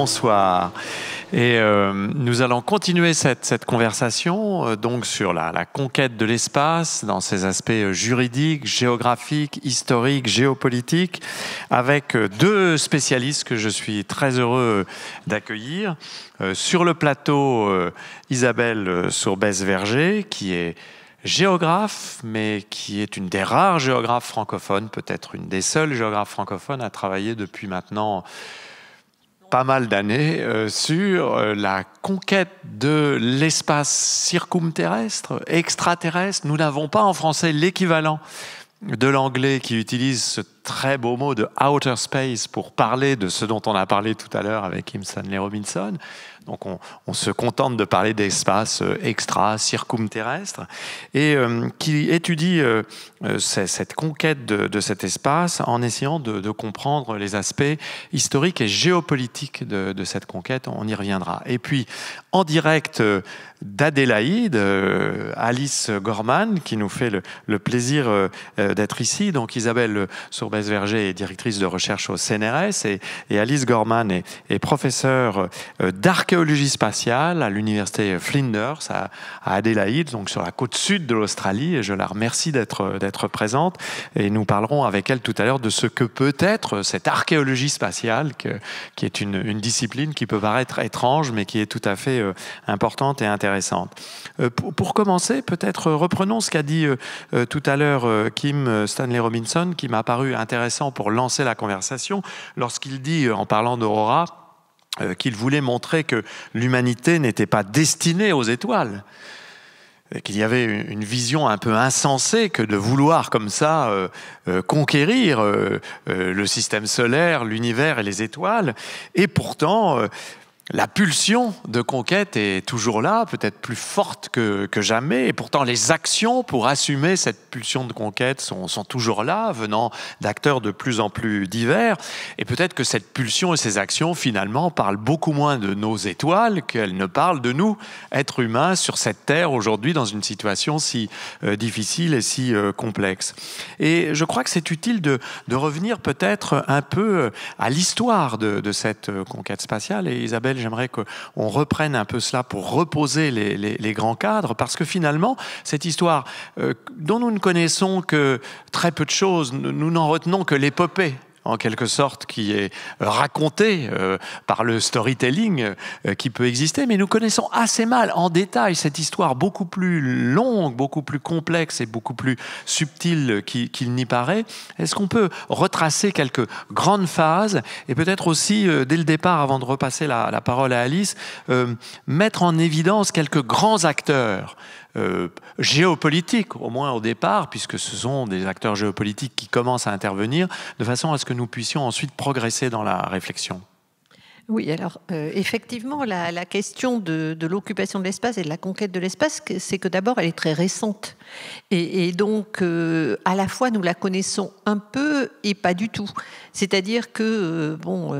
bonsoir. Et nous allons continuer cette conversation donc sur la conquête de l'espace dans ses aspects juridiques, géographiques, historiques, géopolitiques, avec deux spécialistes que je suis très heureux d'accueillir. Sur le plateau, Isabelle Sourbès-Verger, qui est géographe, mais qui est une des rares géographes francophones, peut-être une des seules géographes francophones à travailler depuis maintenant pas mal d'années sur la conquête de l'espace circumterrestre, extraterrestre. Nous n'avons pas en français l'équivalent de l'anglais qui utilise ce très beau mot de outer space pour parler de ce dont on a parlé tout à l'heure avec Kim Stanley Robinson. Donc on se contente de parler d'espace extra, circumterrestre, et qui étudie cette conquête de cet espace en essayant de comprendre les aspects historiques et géopolitiques de cette conquête. On y reviendra. Et puis, en direct d'Adélaïde, Alice Gorman, qui nous fait le plaisir d'être ici. Donc Isabelle Sourbès-Verger est directrice de recherche au CNRS et Alice Gorman est professeure d'archéologie spatiale à l'université Flinders à Adélaïde, donc sur la côte sud de l'Australie, et je la remercie d'être présente, et nous parlerons avec elle tout à l'heure de ce que peut être cette archéologie spatiale qui est une discipline qui peut paraître étrange mais qui est tout à fait importante et intéressante. Pour commencer, peut-être reprenons ce qu'a dit tout à l'heure Kim Stanley Robinson, qui m'a paru intéressant pour lancer la conversation lorsqu'il dit, en parlant d'Aurora, qu'il voulait montrer que l'humanité n'était pas destinée aux étoiles, qu'il y avait une vision un peu insensée que de vouloir comme ça conquérir le système solaire, l'univers et les étoiles. Et pourtant, la pulsion de conquête est toujours là, peut-être plus forte que jamais, et pourtant les actions pour assumer cette pulsion de conquête sont toujours là, venant d'acteurs de plus en plus divers, et peut-être que cette pulsion et ces actions, finalement, parlent beaucoup moins de nos étoiles qu'elles ne parlent de nous, êtres humains, sur cette Terre, aujourd'hui, dans une situation si difficile et si complexe. Et je crois que c'est utile de revenir peut-être un peu à l'histoire de cette conquête spatiale, et Isabelle, j'aimerais qu'on reprenne un peu cela pour reposer les grands cadres, parce que finalement, cette histoire dont nous ne connaissons que très peu de choses, nous n'en retenons que l'épopée, en quelque sorte, qui est racontée par le storytelling qui peut exister, mais nous connaissons assez mal en détail cette histoire beaucoup plus longue, beaucoup plus complexe et beaucoup plus subtile qu'il n'y paraît. Est-ce qu'on peut retracer quelques grandes phases et peut-être aussi, dès le départ, avant de repasser la parole à Alice, mettre en évidence quelques grands acteurs géopolitiques, au moins au départ, puisque ce sont des acteurs géopolitiques qui commencent à intervenir, de façon à ce que nous puissions ensuite progresser dans la réflexion. Oui, alors effectivement, la question de l'occupation de l'espace et de la conquête de l'espace, c'est que d'abord, elle est très récente. Et donc, à la fois, nous la connaissons un peu et pas du tout. C'est-à-dire que,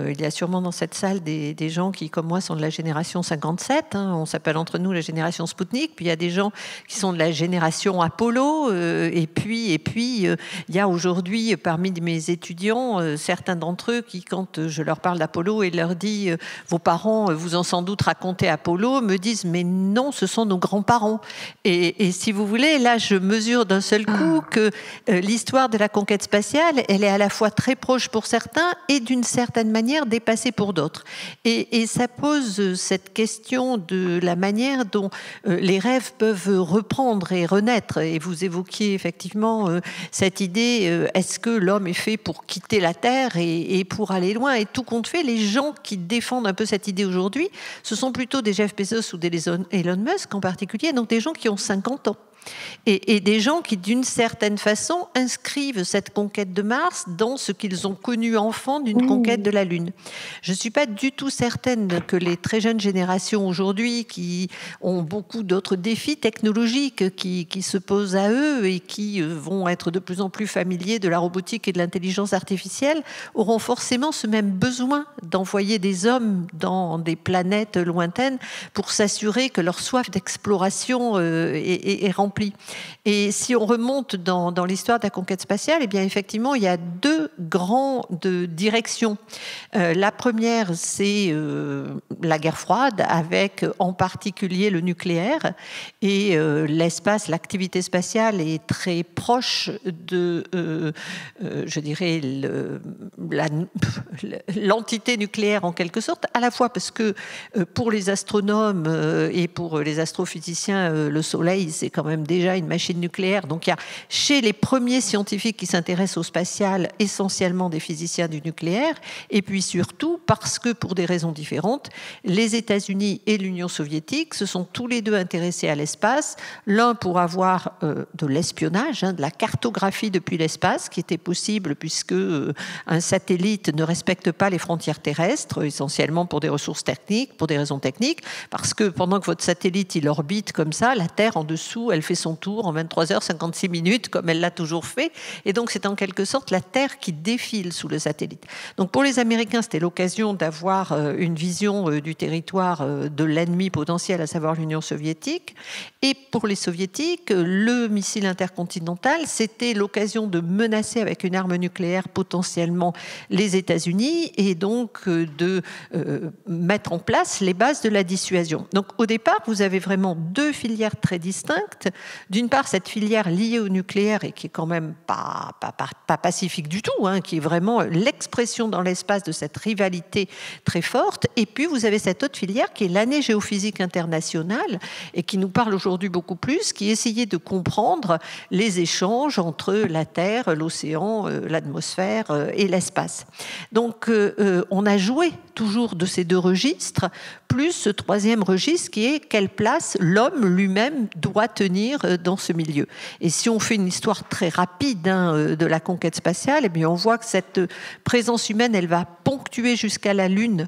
il y a sûrement dans cette salle des gens qui, comme moi, sont de la génération 57. Hein, on s'appelle entre nous la génération Spoutnik. Puis il y a des gens qui sont de la génération Apollo. Et puis, il y a aujourd'hui, parmi mes étudiants, certains d'entre eux qui, quand je leur parle d'Apollo et leur dis vos parents vous ont sans doute raconté Apollo, me disent mais non, ce sont nos grands-parents. Et si vous voulez, là je mesure d'un seul coup que l'histoire de la conquête spatiale, elle est à la fois très proche pour certains et d'une certaine manière dépassée pour d'autres. Et ça pose cette question de la manière dont les rêves peuvent reprendre et renaître. Et vous évoquiez effectivement cette idée, est-ce que l'homme est fait pour quitter la Terre et pour aller loin? Et tout compte fait, les gens qui défendent un peu cette idée aujourd'hui, ce sont plutôt des Jeff Bezos ou des Elon Musk en particulier, donc des gens qui ont 50 ans. Et des gens qui, d'une certaine façon, inscrivent cette conquête de Mars dans ce qu'ils ont connu enfant d'une conquête de la Lune. Je ne suis pas du tout certaine que les très jeunes générations aujourd'hui, qui ont beaucoup d'autres défis technologiques qui se posent à eux et qui vont être de plus en plus familiers de la robotique et de l'intelligence artificielle, auront forcément ce même besoin d'envoyer des hommes dans des planètes lointaines pour s'assurer que leur soif d'exploration est remplie remplie. Et si on remonte dans l'histoire de la conquête spatiale, eh bien effectivement, il y a deux grandes directions. La première, c'est la guerre froide, avec en particulier le nucléaire. Et l'espace, l'activité spatiale est très proche de, je dirais, l'entité nucléaire en quelque sorte, à la fois parce que pour les astronomes et pour les astrophysiciens, le Soleil, c'est quand même déjà une machine nucléaire. Donc il y a chez les premiers scientifiques qui s'intéressent au spatial, essentiellement des physiciens du nucléaire, et puis surtout parce que pour des raisons différentes, les États-Unis et l'Union soviétique se sont tous les deux intéressés à l'espace, l'un pour avoir de l'espionnage, de la cartographie depuis l'espace, qui était possible puisque un satellite ne respecte pas les frontières terrestres, essentiellement pour des ressources techniques, pour des raisons techniques, parce que pendant que votre satellite il orbite comme ça, la Terre en dessous, elle fait son tour en 23h56 comme elle l'a toujours fait, et donc c'est en quelque sorte la Terre qui défile sous le satellite. Donc pour les Américains, c'était l'occasion d'avoir une vision du territoire de l'ennemi potentiel, à savoir l'Union soviétique, et pour les soviétiques, le missile intercontinental, c'était l'occasion de menacer avec une arme nucléaire potentiellement les États-Unis et donc de mettre en place les bases de la dissuasion. Donc au départ, vous avez vraiment deux filières très distinctes. D'une part, cette filière liée au nucléaire et qui est quand même pas pacifique du tout, qui est vraiment l'expression dans l'espace de cette rivalité très forte. Et puis vous avez cette autre filière qui est l'année géophysique internationale et qui nous parle aujourd'hui beaucoup plus, qui essayait de comprendre les échanges entre la Terre, l'océan, l'atmosphère et l'espace. Donc on a joué toujours de ces deux registres, plus ce troisième registre qui est quelle place l'homme lui-même doit tenir dans ce milieu. Et si on fait une histoire très rapide de la conquête spatiale, eh bien on voit que cette présence humaine, elle va ponctuer jusqu'à la Lune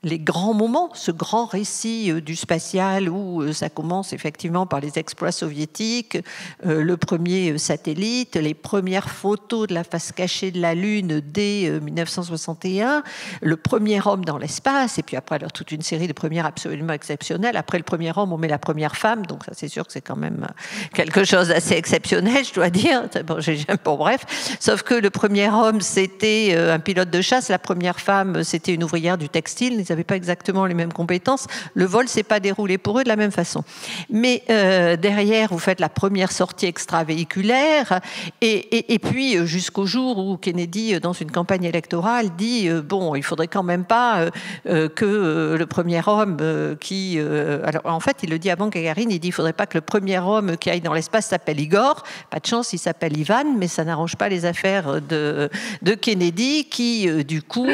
les grands moments, ce grand récit du spatial où ça commence effectivement par les exploits soviétiques, le premier satellite, les premières photos de la face cachée de la Lune dès 1961, le premier homme dans l'espace, et puis après alors, toute une série de premières absolument exceptionnelles. Après le premier homme, on met la première femme, donc ça c'est sûr que c'est quand même quelque chose d'assez exceptionnel, je dois dire. Bon, bref, sauf que le premier homme, c'était un pilote de chasse, la première femme, c'était une ouvrière du textile. Ils n'avaient pas exactement les mêmes compétences. Le vol s'est pas déroulé pour eux de la même façon. Mais derrière, vous faites la première sortie extravéhiculaire et puis jusqu'au jour où Kennedy, dans une campagne électorale, dit bon, il faudrait quand même pas que le premier homme alors en fait, il le dit avant Gagarine, il dit il faudrait pas que le premier homme qui aille dans l'espace s'appelle Igor. Pas de chance, il s'appelle Ivan, mais ça n'arrange pas les affaires de Kennedy qui, du coup,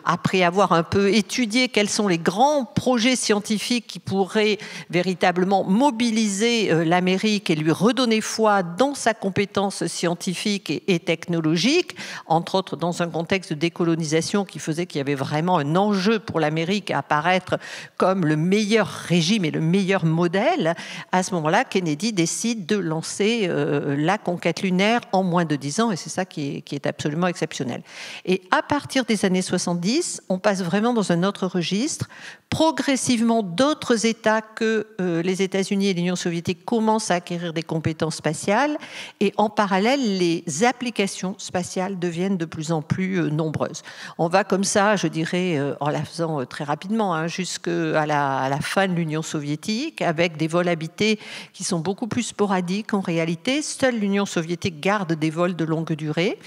après avoir un peu étudié quels sont les grands projets scientifiques qui pourraient véritablement mobiliser l'Amérique et lui redonner foi dans sa compétence scientifique et technologique, entre autres dans un contexte de décolonisation qui faisait qu'il y avait vraiment un enjeu pour l'Amérique à apparaître comme le meilleur régime et le meilleur modèle. À ce moment-là, Kennedy décide de lancer la conquête lunaire en moins de 10 ans, et c'est ça qui est absolument exceptionnel. Et à partir des années 70, on passe vraiment dans un autre registre. Progressivement, d'autres États que les États-Unis et l'Union soviétique commencent à acquérir des compétences spatiales et en parallèle, les applications spatiales deviennent de plus en plus nombreuses. On va comme ça, je dirais, en la faisant très rapidement, jusqu'à la fin de l'Union soviétique, avec des vols habités qui sont beaucoup plus sporadiques en réalité. Seule l'Union soviétique garde des vols de longue durée.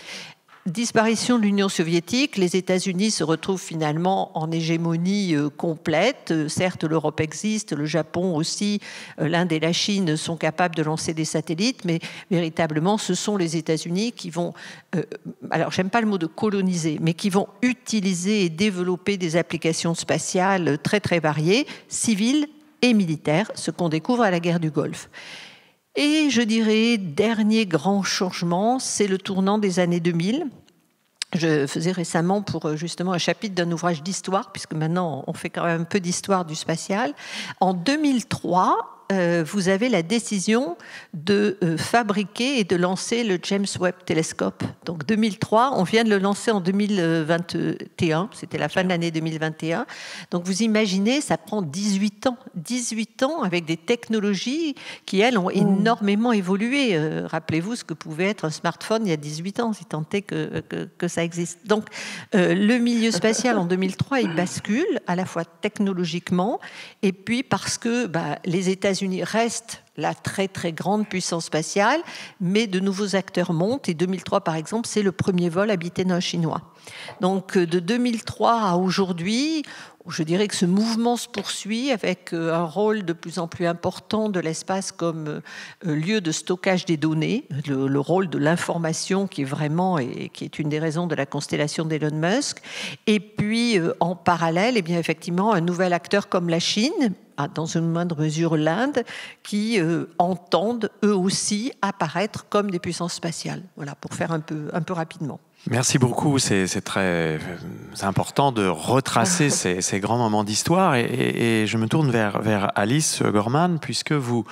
Disparition de l'Union soviétique, les États-Unis se retrouvent finalement en hégémonie complète. Certes, l'Europe existe, le Japon aussi, l'Inde et la Chine sont capables de lancer des satellites, mais véritablement, ce sont les États-Unis qui vont, alors j'aime pas le mot de coloniser, mais qui vont utiliser et développer des applications spatiales très très variées, civiles et militaires, ce qu'on découvre à la guerre du Golfe. Et je dirais, dernier grand changement, c'est le tournant des années 2000. Je faisais récemment pour justement un chapitre d'un ouvrage d'histoire, puisque maintenant on fait quand même un peu d'histoire du spatial. En 2003, vous avez la décision de fabriquer et de lancer le James Webb Telescope. Donc 2003, on vient de le lancer en 2021, c'était la fin de l'année 2021. Donc vous imaginez, ça prend 18 ans. 18 ans avec des technologies qui, elles, ont énormément évolué. Rappelez-vous ce que pouvait être un smartphone il y a 18 ans, si tant est que ça existe. Donc le milieu spatial en 2003, il bascule à la fois technologiquement et puis parce que les États-Unis restent la très très grande puissance spatiale, mais de nouveaux acteurs montent et 2003 par exemple, c'est le premier vol habité d'un Chinois. Donc de 2003 à aujourd'hui, je dirais que ce mouvement se poursuit avec un rôle de plus en plus important de l'espace comme lieu de stockage des données, le rôle de l'information qui est vraiment et qui est une des raisons de la constellation d'Elon Musk. Et puis en parallèle, eh bien effectivement, un nouvel acteur comme la Chine, dans une moindre mesure l'Inde, qui entendent eux aussi apparaître comme des puissances spatiales. Voilà, pour faire un peu rapidement. Merci beaucoup, c'est très important de retracer ces grands moments d'histoire et je me tourne vers Alice Gorman puisque vous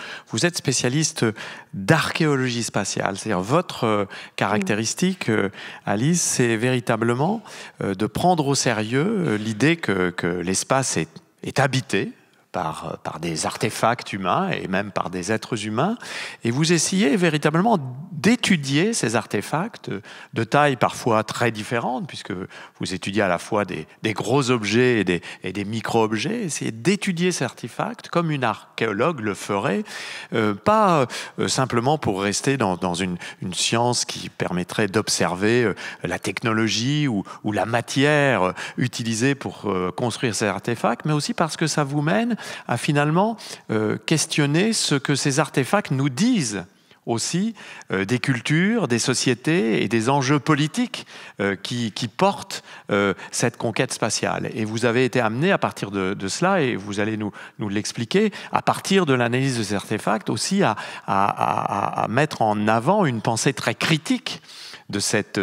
êtes spécialiste d'archéologie spatiale, c'est-à-dire votre caractéristique, Alice, c'est véritablement de prendre au sérieux l'idée que l'espace est habité par des artefacts humains et même par des êtres humains, et vous essayez véritablement d'étudier ces artefacts de tailles parfois très différentes, puisque vous étudiez à la fois des gros objets et des micro-objets, essayez d'étudier ces artefacts comme une archéologue le ferait, pas simplement pour rester dans une science qui permettrait d'observer la technologie ou la matière utilisée pour construire ces artefacts, mais aussi parce que ça vous mène à finalement questionner ce que ces artefacts nous disent aussi des cultures, des sociétés et des enjeux politiques qui portent cette conquête spatiale. Et vous avez été amené à partir de cela, et vous allez nous l'expliquer, à partir de l'analyse de ces artefacts aussi à mettre en avant une pensée très critique de cette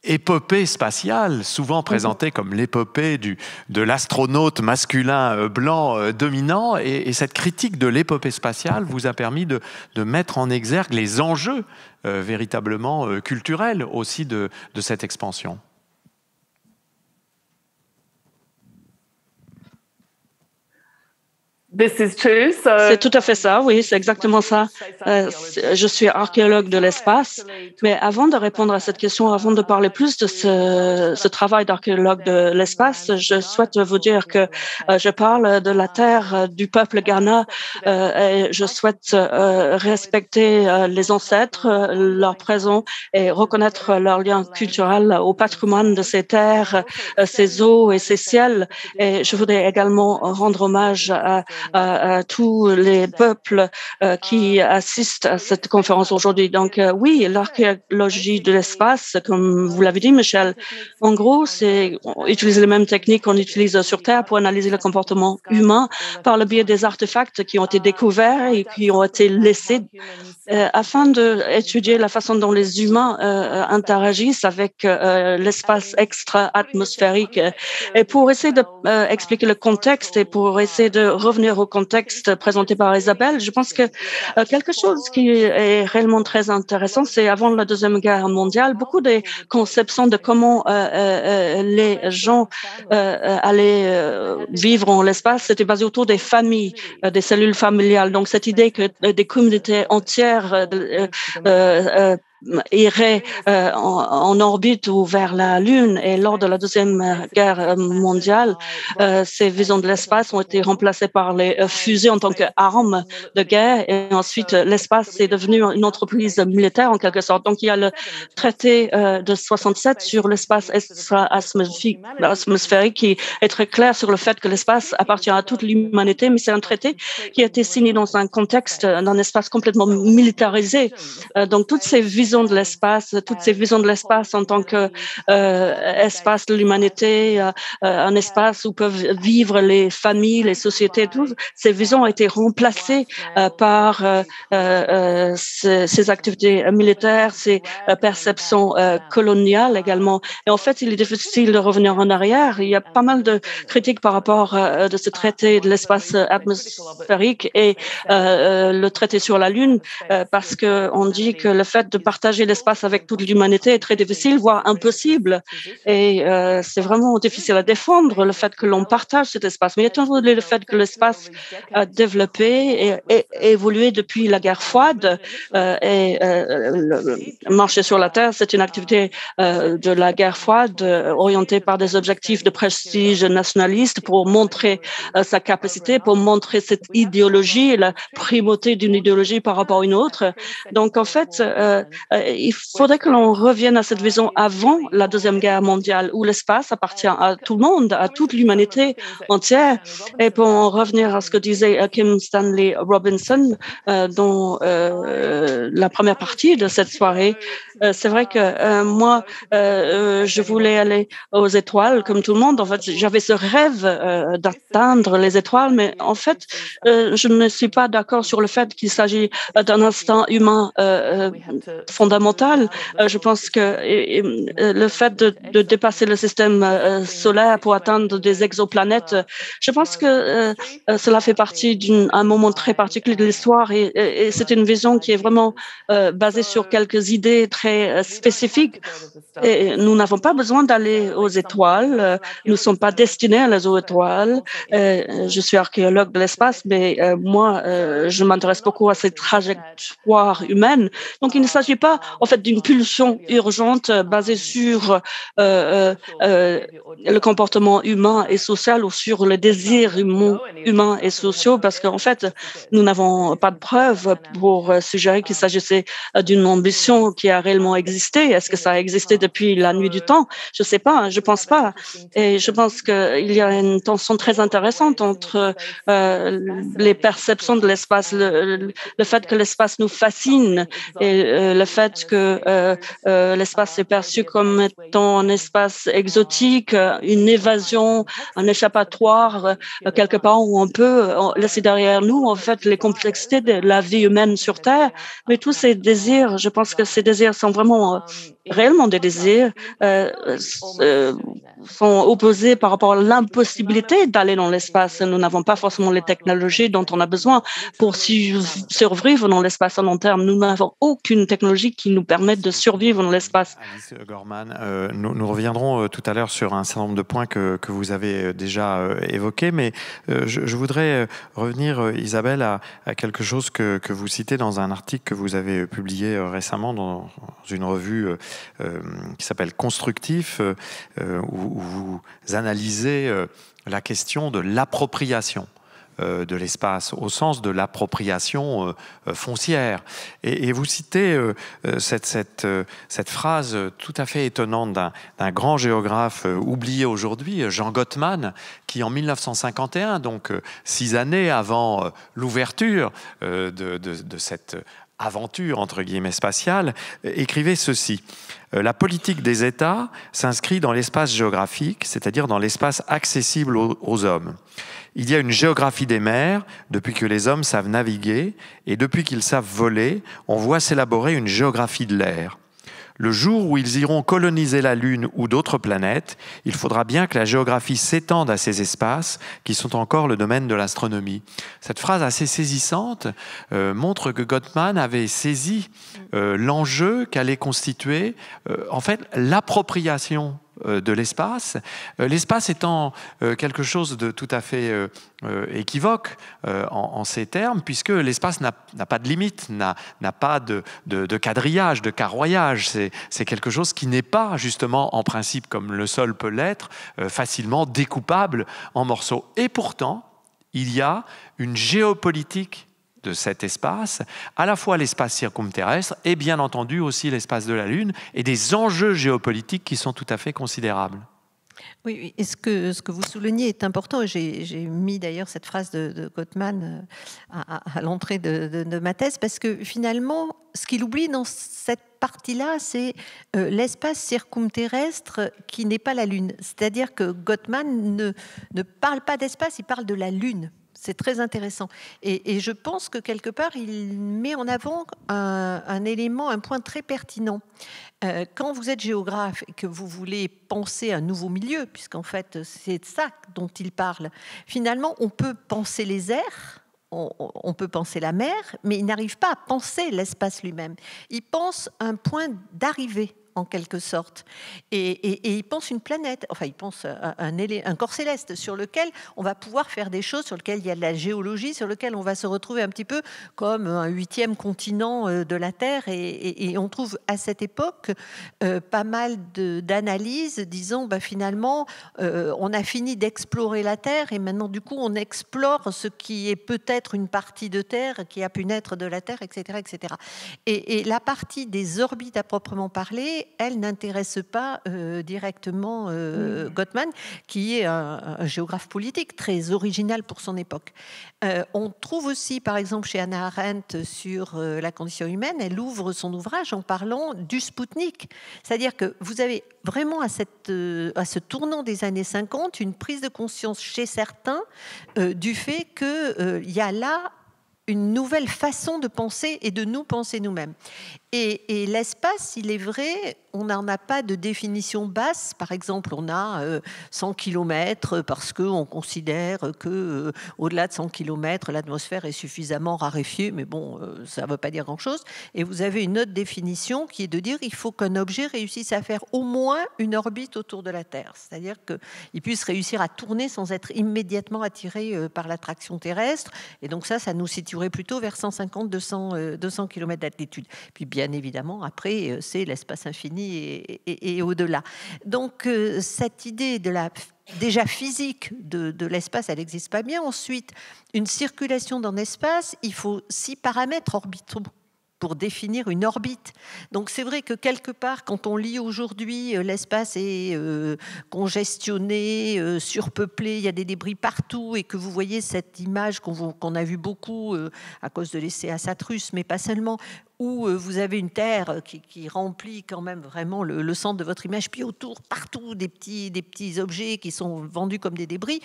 épopée spatiale, souvent présentée comme l'épopée de l'astronaute masculin blanc dominant, et cette critique de l'épopée spatiale vous a permis de mettre en exergue les enjeux véritablement culturels aussi de cette expansion. C'est tout à fait ça, oui, c'est exactement ça. Je suis archéologue de l'espace, mais avant de répondre à cette question, avant de parler plus de ce travail d'archéologue de l'espace, je souhaite vous dire que je parle de la terre du peuple Ghana et je souhaite respecter les ancêtres, leur présent et reconnaître leur lien culturel au patrimoine de ces terres, ces eaux et ces ciels. Et je voudrais également rendre hommage à tous les peuples qui assistent à cette conférence aujourd'hui. Donc oui, l'archéologie de l'espace, comme vous l'avez dit, Michel, en gros, c'est utiliser les mêmes techniques qu'on utilise sur Terre pour analyser le comportement humain par le biais des artefacts qui ont été découverts et qui ont été laissés afin d'étudier la façon dont les humains interagissent avec l'espace extra-atmosphérique. Et pour essayer d'expliquer le contexte et pour essayer de revenir au contexte présenté par Isabelle, je pense que quelque chose qui est réellement très intéressant, c'est avant la Deuxième Guerre mondiale, beaucoup des conceptions de comment les gens allaient vivre en l'espace, c'était basé autour des familles, des cellules familiales. Donc cette idée que des communautés entières irait en orbite ou vers la Lune. Et lors de la Deuxième Guerre mondiale, ces visions de l'espace ont été remplacées par les fusées en tant qu'armes de guerre. Et ensuite, l'espace est devenu une entreprise militaire en quelque sorte. Donc, il y a le traité de 67 sur l'espace extra-atmosphérique qui est très clair sur le fait que l'espace appartient à toute l'humanité, mais c'est un traité qui a été signé dans un contexte d'un espace complètement militarisé. Donc, toutes ces visions vision de l'espace, toutes ces visions de l'espace en tant que espace de l'humanité, un espace où peuvent vivre les familles, les sociétés, toutes ces visions ont été remplacées par ces activités militaires, ces perceptions coloniales également. Et en fait, il est difficile de revenir en arrière. Il y a pas mal de critiques par rapport de ce traité de l'espace atmosphérique et le traité sur la Lune, parce qu'on dit que le fait de partager l'espace avec toute l'humanité est très difficile, voire impossible. Et c'est vraiment difficile à défendre, le fait que l'on partage cet espace. Mais il y a toujours le fait que l'espace a développé et évolué depuis la guerre froide. Marcher sur la Terre, c'est une activité de la guerre froide orientée par des objectifs de prestige nationaliste pour montrer sa capacité, pour montrer cette idéologie et la primauté d'une idéologie par rapport à une autre. Donc, en fait, il faudrait que l'on revienne à cette vision avant la Deuxième Guerre mondiale, où l'espace appartient à tout le monde, à toute l'humanité entière. Et pour en revenir à ce que disait Kim Stanley Robinson, dans la première partie de cette soirée, c'est vrai que moi, je voulais aller aux étoiles comme tout le monde. En fait, j'avais ce rêve d'atteindre les étoiles, mais en fait, je ne suis pas d'accord sur le fait qu'il s'agit d'un instinct humain fondamental. Je pense que le fait de dépasser le système solaire pour atteindre des exoplanètes, je pense que cela fait partie d'un moment très particulier de l'histoire et c'est une vision qui est vraiment basée sur quelques idées très spécifiques. Et nous n'avons pas besoin d'aller aux étoiles. Nous ne sommes pas destinés à aller aux étoiles. Je suis archéologue de l'espace, mais moi, je m'intéresse beaucoup à ces trajectoires humaines. Donc, il ne s'agit pas, en fait, d'une pulsion urgente basée sur le comportement humain et social ou sur les désirs humains et sociaux, parce qu'en fait, nous n'avons pas de preuves pour suggérer qu'il s'agissait d'une ambition qui a réellement existé. Est-ce que ça a existé depuis la nuit du temps? Je ne sais pas, je ne pense pas. Et je pense qu'il y a une tension très intéressante entre les perceptions de l'espace, le fait que l'espace nous fascine et le fait que l'espace est perçu comme étant un espace exotique, une évasion, un échappatoire, quelque part où on peut laisser derrière nous en fait les complexités de la vie humaine sur Terre. Mais tous ces désirs, je pense que ces désirs sont vraiment réellement des désirs, sont opposés par rapport à l'impossibilité d'aller dans l'espace. Nous n'avons pas forcément les technologies dont on a besoin pour survivre dans l'espace à long terme. Nous n'avons aucune technologie qui nous permette de survivre dans l'espace. Alice Gorman, nous reviendrons tout à l'heure sur un certain nombre de points que vous avez déjà évoqués, mais je voudrais revenir, Isabelle, à quelque chose que vous citez dans un article que vous avez publié récemment dans une revue qui s'appelle Constructif, où vous analysez la question de l'appropriation de l'espace, au sens de l'appropriation foncière. Et vous citez cette phrase tout à fait étonnante d'un grand géographe oublié aujourd'hui, Jean Gottman, qui en 1951, donc 6 années avant l'ouverture de cette aventure, entre guillemets, spatiale, écrivait ceci. La politique des États s'inscrit dans l'espace géographique, c'est-à-dire dans l'espace accessible aux hommes. Il y a une géographie des mers, depuis que les hommes savent naviguer, et depuis qu'ils savent voler, on voit s'élaborer une géographie de l'air. Le jour où ils iront coloniser la Lune ou d'autres planètes, il faudra bien que la géographie s'étende à ces espaces qui sont encore le domaine de l'astronomie. Cette phrase assez saisissante montre que Gottman avait saisi l'enjeu qu'allait constituer en fait l'appropriation de l'espace, l'espace étant quelque chose de tout à fait équivoque en ces termes, puisque l'espace n'a pas de limite, n'a pas de quadrillage, de carroyage. C'est quelque chose qui n'est pas, justement, en principe, comme le sol peut l'être, facilement découpable en morceaux. Et pourtant, il y a une géopolitique de cet espace, à la fois l'espace circumterrestre et bien entendu aussi l'espace de la Lune, et des enjeux géopolitiques qui sont tout à fait considérables. Oui, et ce que vous soulignez est important. J'ai mis d'ailleurs cette phrase de Gottman à l'entrée de ma thèse, parce que finalement, ce qu'il oublie dans cette partie-là, c'est l'espace circumterrestre qui n'est pas la Lune. C'est-à-dire que Gottman ne parle pas d'espace, il parle de la Lune. C'est très intéressant. Et je pense que quelque part, il met en avant un élément, un point très pertinent. Quand vous êtes géographe et que vous voulez penser un nouveau milieu, puisqu'en fait, c'est de ça dont il parle, finalement, on peut penser les airs, on peut penser la mer, mais il n'arrive pas à penser l'espace lui-même. Il pense un point d'arrivée, en quelque sorte. Et il pense une planète, enfin il pense un corps céleste sur lequel on va pouvoir faire des choses, sur lequel il y a de la géologie, sur lequel on va se retrouver un petit peu comme un 8e continent de la Terre. Et on trouve à cette époque pas mal d'analyses disant finalement on a fini d'explorer la Terre et maintenant du coup on explore ce qui est peut-être une partie de Terre qui a pu naître de la Terre, etc. etc. Et la partie des orbites à proprement parler, elle n'intéresse pas directement Gottman, qui est un géographe politique très original pour son époque. On trouve aussi, par exemple, chez Hannah Arendt sur la condition humaine, elle ouvre son ouvrage en parlant du Spoutnik. C'est-à-dire que vous avez vraiment à ce tournant des années 50 une prise de conscience chez certains du fait qu'il y a là une nouvelle façon de penser et de nous penser nous-mêmes. Et l'espace, il est vrai, on n'en a pas de définition basse. Par exemple, on a 100 km parce qu'on considère qu'au-delà de 100 km, l'atmosphère est suffisamment raréfiée, mais bon, ça ne veut pas dire grand-chose. Et vous avez une autre définition qui est de dire qu'il faut qu'un objet réussisse à faire au moins une orbite autour de la Terre. C'est-à-dire qu'il puisse réussir à tourner sans être immédiatement attiré par l'attraction terrestre. Et donc ça nous situerait plutôt vers 150-200 km d'altitude. Puis bien évidemment, après, c'est l'espace infini et au-delà. Donc, cette idée de la déjà physique de l'espace, elle n'existe pas bien. Ensuite, une circulation dans l'espace, il faut 6 paramètres orbitaux pour définir une orbite. Donc c'est vrai que quelque part, quand on lit aujourd'hui l'espace est congestionné, surpeuplé, il y a des débris partout, et que vous voyez cette image qu'on a vue beaucoup à cause de l'essai Assatrus, mais pas seulement, où vous avez une Terre qui remplit quand même vraiment le centre de votre image, puis autour, partout, des petits objets qui sont vendus comme des débris.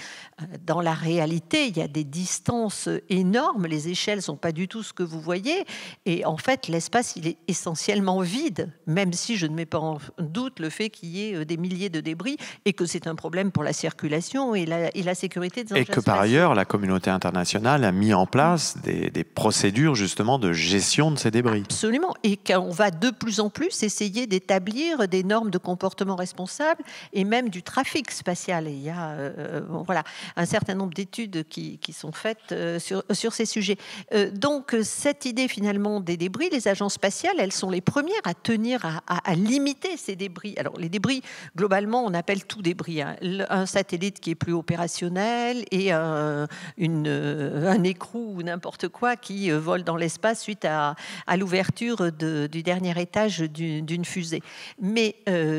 Dans la réalité, il y a des distances énormes, les échelles ne sont pas du tout ce que vous voyez, et en fait, l'espace, il est essentiellement vide, même si je ne mets pas en doute le fait qu'il y ait des milliers de débris, et que c'est un problème pour la circulation et la sécurité des engins spatiaux. Et que par ailleurs, la communauté internationale a mis en place des procédures justement de gestion de ces débris. Absolument, et qu'on va de plus en plus essayer d'établir des normes de comportement responsable et même du trafic spatial. Et il y a voilà, un certain nombre d'études qui sont faites sur ces sujets. Donc cette idée finalement des débris, les agences spatiales, elles sont les premières à tenir à limiter ces débris. Alors les débris, globalement, on appelle tout débris. Hein. Un satellite qui est plus opérationnel et un écrou ou n'importe quoi qui vole dans l'espace suite à l'ouverture du dernier étage d'une fusée. Mais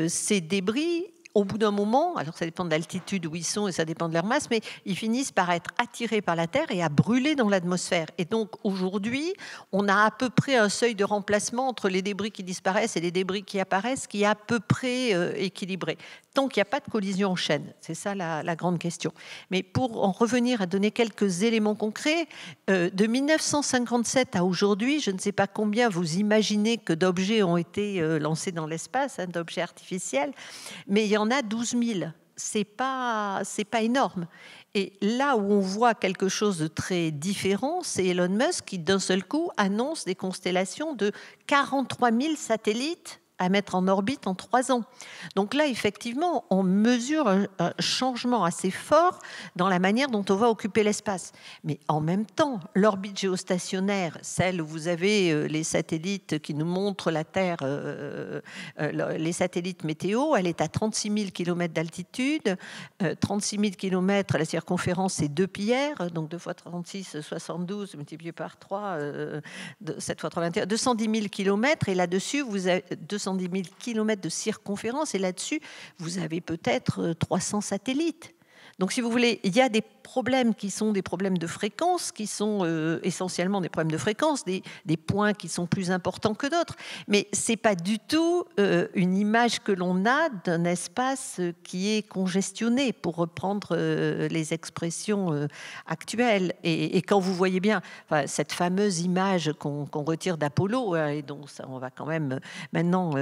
ces débris, au bout d'un moment, alors ça dépend de l'altitude où ils sont et ça dépend de leur masse, mais ils finissent par être attirés par la Terre et à brûler dans l'atmosphère. Et donc aujourd'hui, on a à peu près un seuil de remplacement entre les débris qui disparaissent et les débris qui apparaissent qui est à peu près équilibré. Tant qu'il n'y a pas de collision en chaîne, c'est ça la grande question. Mais pour en revenir à donner quelques éléments concrets, de 1957 à aujourd'hui, je ne sais pas combien vous imaginez que d'objets ont été lancés dans l'espace, hein, d'objets artificiels, mais il y en a 12 000. C'est pas énorme. Et là où on voit quelque chose de très différent, c'est Elon Musk qui, d'un seul coup, annonce des constellations de 43 000 satellites à mettre en orbite en 3 ans. Donc là, effectivement, on mesure un changement assez fort dans la manière dont on va occuper l'espace. Mais en même temps, l'orbite géostationnaire, celle où vous avez les satellites qui nous montrent la Terre, les satellites météo, elle est à 36 000 km d'altitude. 36 000 km, la circonférence, c'est 2 pierres, donc 2 fois 36, 72, multiplié par 3, 7 fois 3, 21, 210 000 km. Et là-dessus, vous avez 210 000 km de circonférence, et là-dessus, vous avez peut-être 300 satellites. Donc, si vous voulez, il y a des problèmes qui sont des problèmes de fréquence, qui sont essentiellement des problèmes de fréquence, des points qui sont plus importants que d'autres. Mais ce n'est pas du tout une image que l'on a d'un espace qui est congestionné, pour reprendre les expressions actuelles. Et quand vous voyez bien cette fameuse image qu'on retire d'Apollo, et dont on va quand même maintenant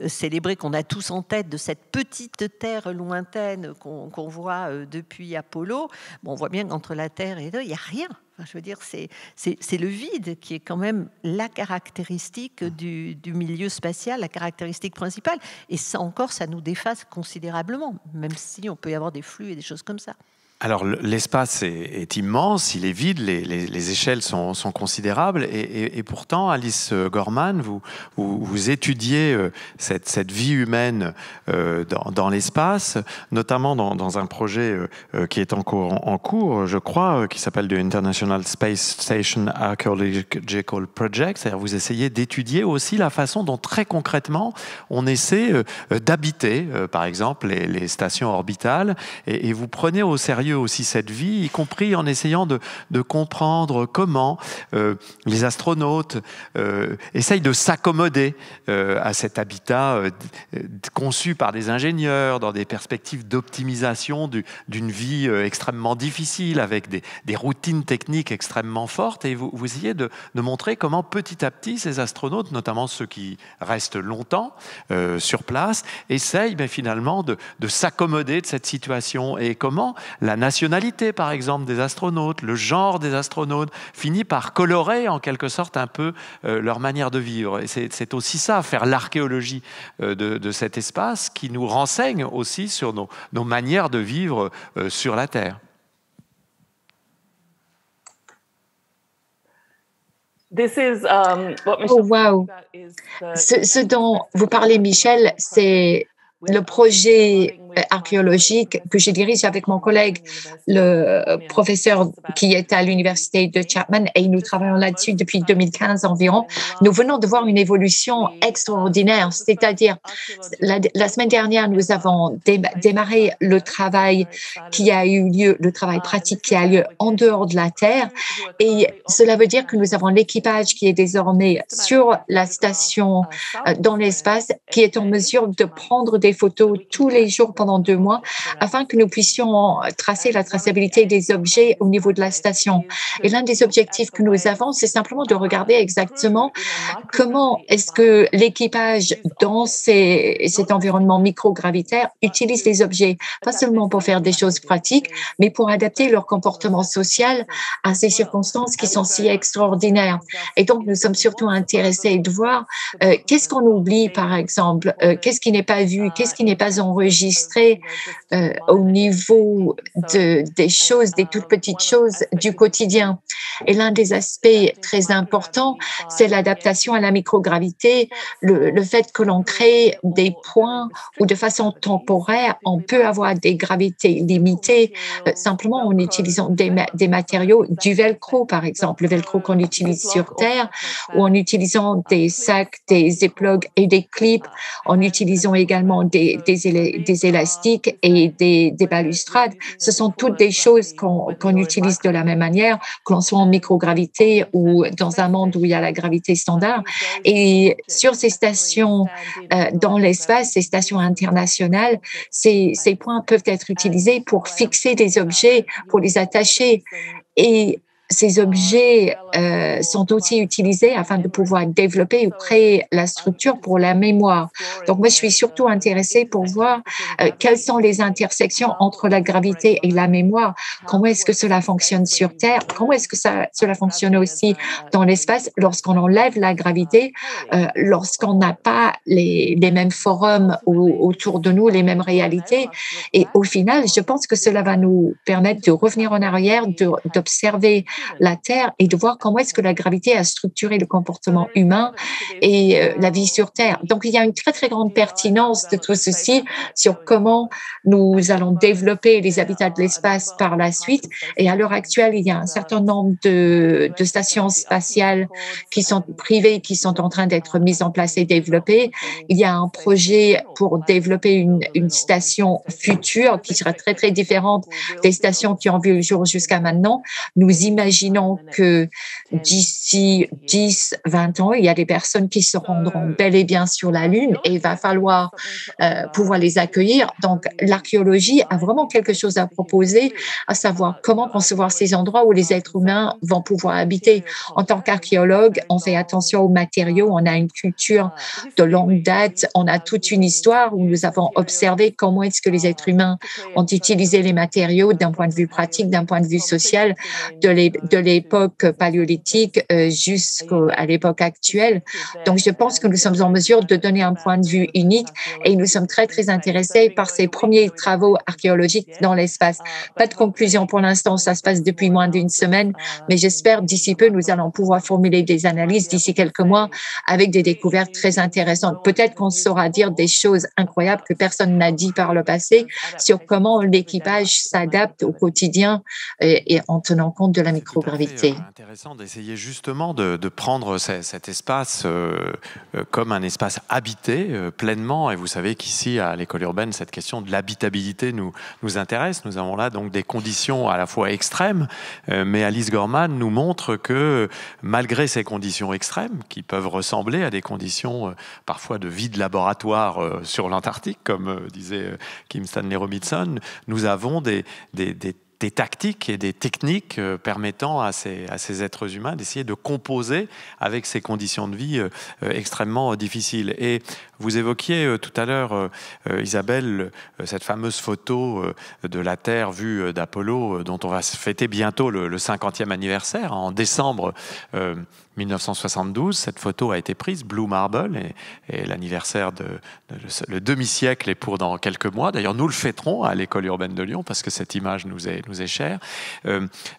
célébrer, qu'on a tous en tête, de cette petite terre lointaine qu'on voit depuis Apollo, bon, on voit bien qu'entre la Terre et eux, il n'y a rien. Enfin, je veux dire, c'est le vide qui est quand même la caractéristique du milieu spatial, la caractéristique principale. Et ça encore, ça nous déphase considérablement, même si on peut y avoir des flux et des choses comme ça. Alors, l'espace est immense, il est vide, les échelles sont considérables, et pourtant, Alice Gorman, vous étudiez cette vie humaine dans l'espace, notamment dans un projet qui est en cours, je crois, qui s'appelle the International Space Station Archaeological Project. C'est-à-dire, vous essayez d'étudier aussi la façon dont, très concrètement, on essaie d'habiter, par exemple, les stations orbitales, et vous prenez au sérieux aussi cette vie, y compris en essayant de comprendre comment les astronautes essayent de s'accommoder à cet habitat conçu par des ingénieurs dans des perspectives d'optimisation d'une vie extrêmement difficile, avec des routines techniques extrêmement fortes, et vous essayez de montrer comment petit à petit ces astronautes, notamment ceux qui restent longtemps sur place, essayent finalement de s'accommoder de cette situation, et comment la nationalité, par exemple, des astronautes, le genre des astronautes, finit par colorer en quelque sorte un peu leur manière de vivre. Et c'est aussi ça, faire l'archéologie de cet espace, qui nous renseigne aussi sur nos manières de vivre sur la Terre. Oh, wow. Ce dont vous parlez, Michel, c'est le projet archéologique que je dirige avec mon collègue, le professeur qui est à l'université de Chapman, et nous travaillons là-dessus depuis 2015 environ. Nous venons de voir une évolution extraordinaire, c'est-à-dire la semaine dernière, nous avons démarré le travail qui a eu lieu, le travail pratique qui a lieu en dehors de la Terre, et cela veut dire que nous avons l'équipage qui est désormais sur la station dans l'espace, qui est en mesure de prendre des photos tous les jours pendant 2 mois, afin que nous puissions tracer la traçabilité des objets au niveau de la station. Et l'un des objectifs que nous avons, c'est simplement de regarder exactement comment est-ce que l'équipage dans cet environnement microgravitaire utilise les objets, pas seulement pour faire des choses pratiques, mais pour adapter leur comportement social à ces circonstances qui sont si extraordinaires. Et donc, nous sommes surtout intéressés de voir qu'est-ce qu'on oublie, par exemple, qu'est-ce qui n'est pas vu, qu'est-ce qui n'est pas enregistré au niveau des choses, des toutes petites choses du quotidien. Et l'un des aspects très importants, c'est l'adaptation à la microgravité, le fait que l'on crée des points où de façon temporaire, on peut avoir des gravités limitées simplement en utilisant des matériaux, du velcro par exemple, le velcro qu'on utilise sur Terre, ou en utilisant des sacs, des éplugues et des clips, en utilisant également des élastiques et des balustrades. Ce sont toutes des choses qu'on utilise de la même manière, que l'on soit en microgravité ou dans un monde où il y a la gravité standard. Et sur ces stations dans l'espace, ces stations internationales, ces points peuvent être utilisés pour fixer des objets, pour les attacher. Et ces objets sont aussi utilisés afin de pouvoir développer ou créer la structure pour la mémoire. Donc, moi, je suis surtout intéressée pour voir quelles sont les intersections entre la gravité et la mémoire. Comment est-ce que cela fonctionne sur Terre? Comment est-ce que cela fonctionne aussi dans l'espace lorsqu'on enlève la gravité, lorsqu'on n'a pas les mêmes forums autour de nous, les mêmes réalités? Et au final, je pense que cela va nous permettre de revenir en arrière, d'observer la Terre et de voir comment est-ce que la gravité a structuré le comportement humain et la vie sur Terre. Donc, il y a une très, très grande pertinence de tout ceci sur comment nous allons développer les habitats de l'espace par la suite. Et à l'heure actuelle, il y a un certain nombre de stations spatiales qui sont privées, qui sont en train d'être mises en place et développées. Il y a un projet pour développer une station future qui sera très, très différente des stations qui ont vu le jour jusqu'à maintenant. Nous imaginons que d'ici 10, 20 ans, il y a des personnes qui se rendront bel et bien sur la Lune et il va falloir pouvoir les accueillir. Donc, l'archéologie a vraiment quelque chose à proposer, à savoir comment concevoir ces endroits où les êtres humains vont pouvoir habiter. En tant qu'archéologue, on fait attention aux matériaux, on a une culture de longue date, on a toute une histoire où nous avons observé comment est-ce que les êtres humains ont utilisé les matériaux d'un point de vue pratique, d'un point de vue social, de l'époque paléolithique jusqu'à l'époque actuelle. Donc, je pense que nous sommes en mesure de donner un point de vue unique et nous sommes très, très intéressés par ces premiers travaux archéologiques dans l'espace. Pas de conclusion pour l'instant, ça se passe depuis moins d'une semaine, mais j'espère d'ici peu, nous allons pouvoir formuler des analyses d'ici quelques mois avec des découvertes très intéressantes. Peut-être qu'on saura dire des choses incroyables que personne n'a dit par le passé sur comment l'équipage s'adapte au quotidien et en tenant compte de la microgravité. C'est intéressant d'essayer justement de prendre cet espace comme un espace habité pleinement. Et vous savez qu'ici, à l'école urbaine, cette question de l'habitabilité nous intéresse. Nous avons là donc des conditions à la fois extrêmes, mais Alice Gorman nous montre que malgré ces conditions extrêmes, qui peuvent ressembler à des conditions parfois de vie de laboratoire sur l'Antarctique, comme disait Kim Stanley Robinson, nous avons des tactiques et des techniques permettant à ces êtres humains d'essayer de composer avec ces conditions de vie extrêmement difficiles. Et vous évoquiez tout à l'heure, Isabelle, cette fameuse photo de la Terre vue d'Apollo, dont on va fêter bientôt le 50e anniversaire, en décembre 1972. Cette photo a été prise, Blue Marble, et l'anniversaire le demi-siècle est pour dans quelques mois. D'ailleurs, nous le fêterons à l'école urbaine de Lyon parce que cette image nous est chère.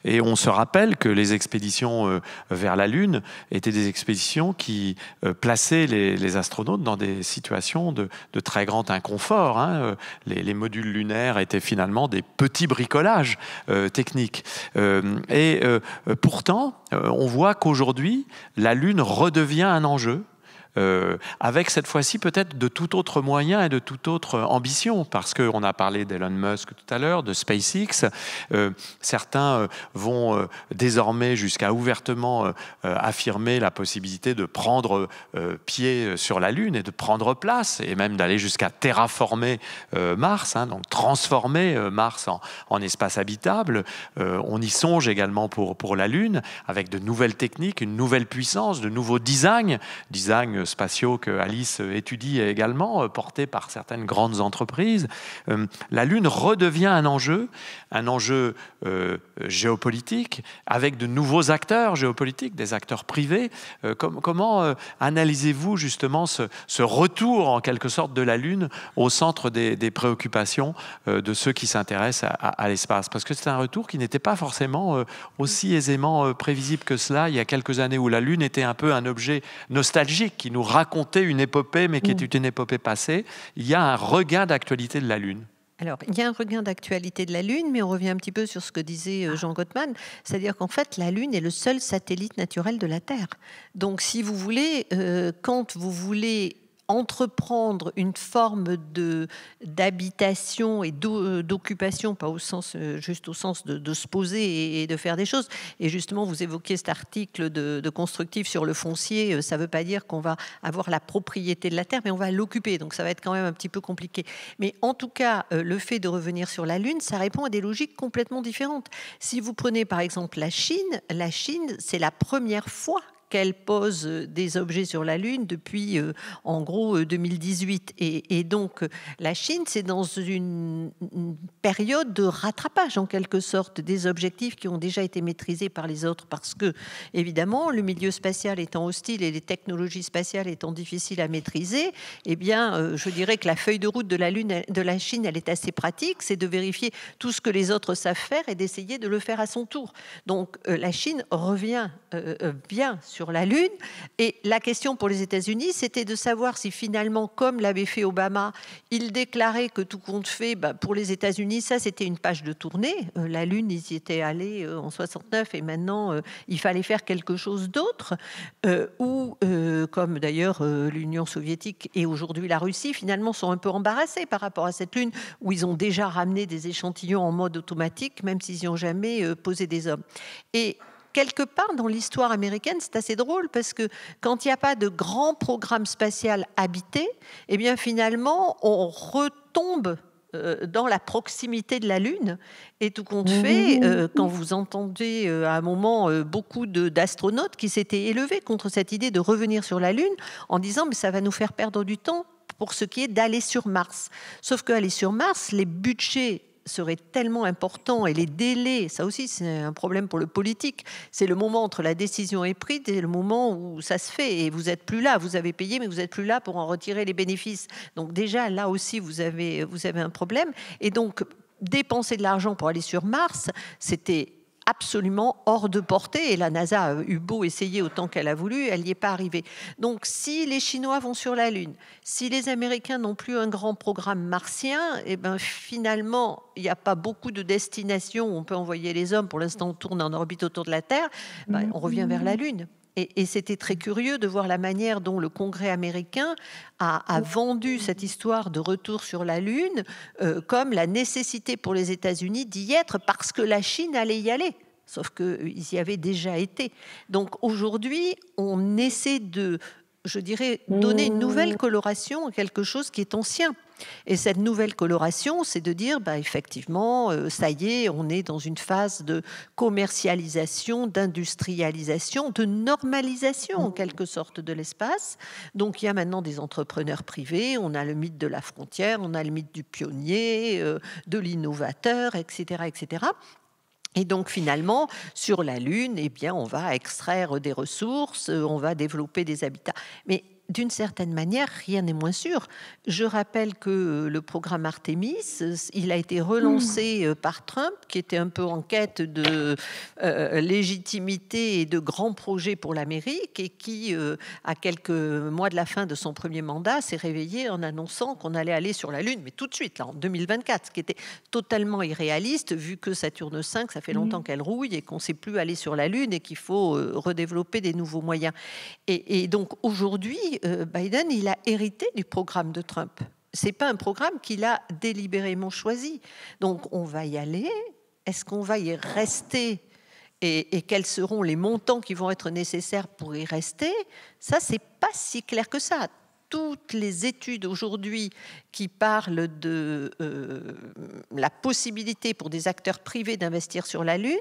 Et on se rappelle que les expéditions vers la Lune étaient des expéditions qui plaçaient les astronautes dans des situations de très grand inconfort. Hein. Les modules lunaires étaient finalement des petits bricolages techniques. Pourtant, on voit qu'aujourd'hui, la Lune redevient un enjeu. Avec cette fois-ci peut-être de tout autre moyen et de toute autre ambition, parce qu'on a parlé d'Elon Musk tout à l'heure, de SpaceX. Certains vont désormais jusqu'à ouvertement affirmer la possibilité de prendre pied sur la Lune et de prendre place, et même d'aller jusqu'à terraformer Mars, hein, donc transformer Mars en espace habitable. On y songe également pour la Lune, avec de nouvelles techniques, une nouvelle puissance, de nouveaux designs spatiaux que Alice étudie également, portés par certaines grandes entreprises. La Lune redevient un enjeu géopolitique, avec de nouveaux acteurs géopolitiques, des acteurs privés. Comment analysez-vous justement ce retour en quelque sorte de la Lune au centre des préoccupations de ceux qui s'intéressent à l'espace? Parce que c'est un retour qui n'était pas forcément aussi aisément prévisible que cela il y a quelques années, où la Lune était un peu un objet nostalgique qui nous racontait une épopée, mais qui était une épopée passée. Il y a un regain d'actualité de la Lune. Alors, il y a un regain d'actualité de la Lune, mais on revient un petit peu sur ce que disait Jean Gottman, c'est-à-dire qu'en fait, la Lune est le seul satellite naturel de la Terre. Donc, si vous voulez, quand vous voulez entreprendre une forme d'habitation et d'occupation, pas au sens, juste au sens de se poser et de faire des choses. Et justement, vous évoquiez cet article de Constructif sur le foncier. Ça ne veut pas dire qu'on va avoir la propriété de la terre, mais on va l'occuper. Donc ça va être quand même un petit peu compliqué. Mais en tout cas, le fait de revenir sur la Lune, ça répond à des logiques complètement différentes. Si vous prenez par exemple la Chine, c'est la première fois qu'elle pose des objets sur la Lune depuis, en gros, 2018. Et donc, la Chine, c'est dans une période de rattrapage, en quelque sorte, des objectifs qui ont déjà été maîtrisés par les autres, parce que, évidemment, le milieu spatial étant hostile et les technologies spatiales étant difficiles à maîtriser, eh bien, je dirais que la feuille de route de la Chine, elle est assez pratique, c'est de vérifier tout ce que les autres savent faire et d'essayer de le faire à son tour. Donc, la Chine revient bien sur la Lune. Et la question pour les États-Unis, c'était de savoir si finalement, comme l'avait fait Obama, il déclarait que tout compte fait, pour les États-Unis, ça c'était une page de tournée. La Lune, ils y étaient allés en 69 et maintenant, il fallait faire quelque chose d'autre. Ou, comme d'ailleurs l'Union soviétique et aujourd'hui la Russie, finalement, sont un peu embarrassés par rapport à cette Lune où ils ont déjà ramené des échantillons en mode automatique, même s'ils n'y ont jamais posé des hommes. Et quelque part, dans l'histoire américaine, c'est assez drôle parce que quand il n'y a pas de grand programme spatial habité, eh bien finalement, on retombe dans la proximité de la Lune. Et tout compte fait, quand vous entendez à un moment beaucoup d'astronautes qui s'étaient élevés contre cette idée de revenir sur la Lune en disant « mais ça va nous faire perdre du temps pour ce qui est d'aller sur Mars ». Sauf qu'aller sur Mars, les budgets serait tellement important et les délais, ça aussi c'est un problème pour le politique, c'est le moment entre la décision est prise et le moment où ça se fait et vous n'êtes plus là, vous avez payé mais vous n'êtes plus là pour en retirer les bénéfices. Donc déjà là aussi vous avez un problème et donc dépenser de l'argent pour aller sur Mars, c'était absolument hors de portée et la NASA a eu beau essayer autant qu'elle a voulu, elle n'y est pas arrivée. Donc si les Chinois vont sur la Lune, si les Américains n'ont plus un grand programme martien, et ben finalement il n'y a pas beaucoup de destinations où on peut envoyer les hommes. Pour l'instant on tourne en orbite autour de la Terre, on revient vers la Lune. Et c'était très curieux de voir la manière dont le Congrès américain a vendu cette histoire de retour sur la Lune comme la nécessité pour les États-Unis d'y être parce que la Chine allait y aller. Sauf qu'ils y avaient déjà été. Donc aujourd'hui, on essaie de, je dirais, donner une nouvelle coloration à quelque chose qui est ancien. Et cette nouvelle coloration, c'est de dire, effectivement, ça y est, on est dans une phase de commercialisation, d'industrialisation, de normalisation, en quelque sorte, de l'espace. Donc, il y a maintenant des entrepreneurs privés, on a le mythe de la frontière, on a le mythe du pionnier, de l'innovateur, etc., etc. Et donc, finalement, sur la Lune, eh bien, on va extraire des ressources, on va développer des habitats. Mais d'une certaine manière, rien n'est moins sûr. Je rappelle que le programme Artemis, il a été relancé par Trump, qui était un peu en quête de légitimité et de grands projets pour l'Amérique, et qui, à quelques mois de la fin de son premier mandat, s'est réveillé en annonçant qu'on allait aller sur la Lune, mais tout de suite, là, en 2024, ce qui était totalement irréaliste, vu que Saturne V, ça fait longtemps qu'elle rouille et qu'on ne sait plus aller sur la Lune et qu'il faut redévelopper des nouveaux moyens. Et donc, aujourd'hui, Biden, il a hérité du programme de Trump. Ce n'est pas un programme qu'il a délibérément choisi. Donc, on va y aller. Est-ce qu'on va y rester et quels seront les montants qui vont être nécessaires pour y rester? Ça, ce n'est pas si clair que ça. Toutes les études aujourd'hui qui parlent de la possibilité pour des acteurs privés d'investir sur la Lune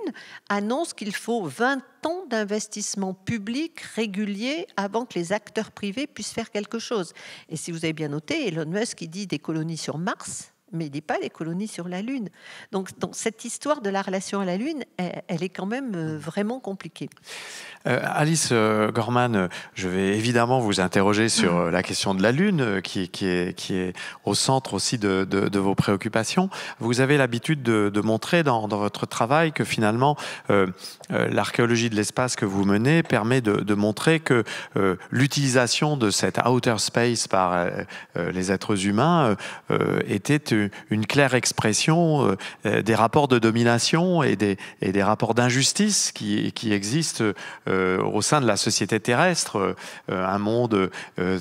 annoncent qu'il faut 20 ans d'investissement public régulier avant que les acteurs privés puissent faire quelque chose. Et si vous avez bien noté, Elon Musk il dit des colonies sur Mars, mais il ne dit pas les colonies sur la Lune. Donc cette histoire de la relation à la Lune, elle est quand même vraiment compliquée. Alice Gorman, je vais évidemment vous interroger sur la question de la Lune, qui est au centre aussi de vos préoccupations. Vous avez l'habitude de montrer dans votre travail que finalement, l'archéologie de l'espace que vous menez permet de montrer que l'utilisation de cet outer space par les êtres humains était une claire expression des rapports de domination et des rapports d'injustice qui existent au sein de la société terrestre, un monde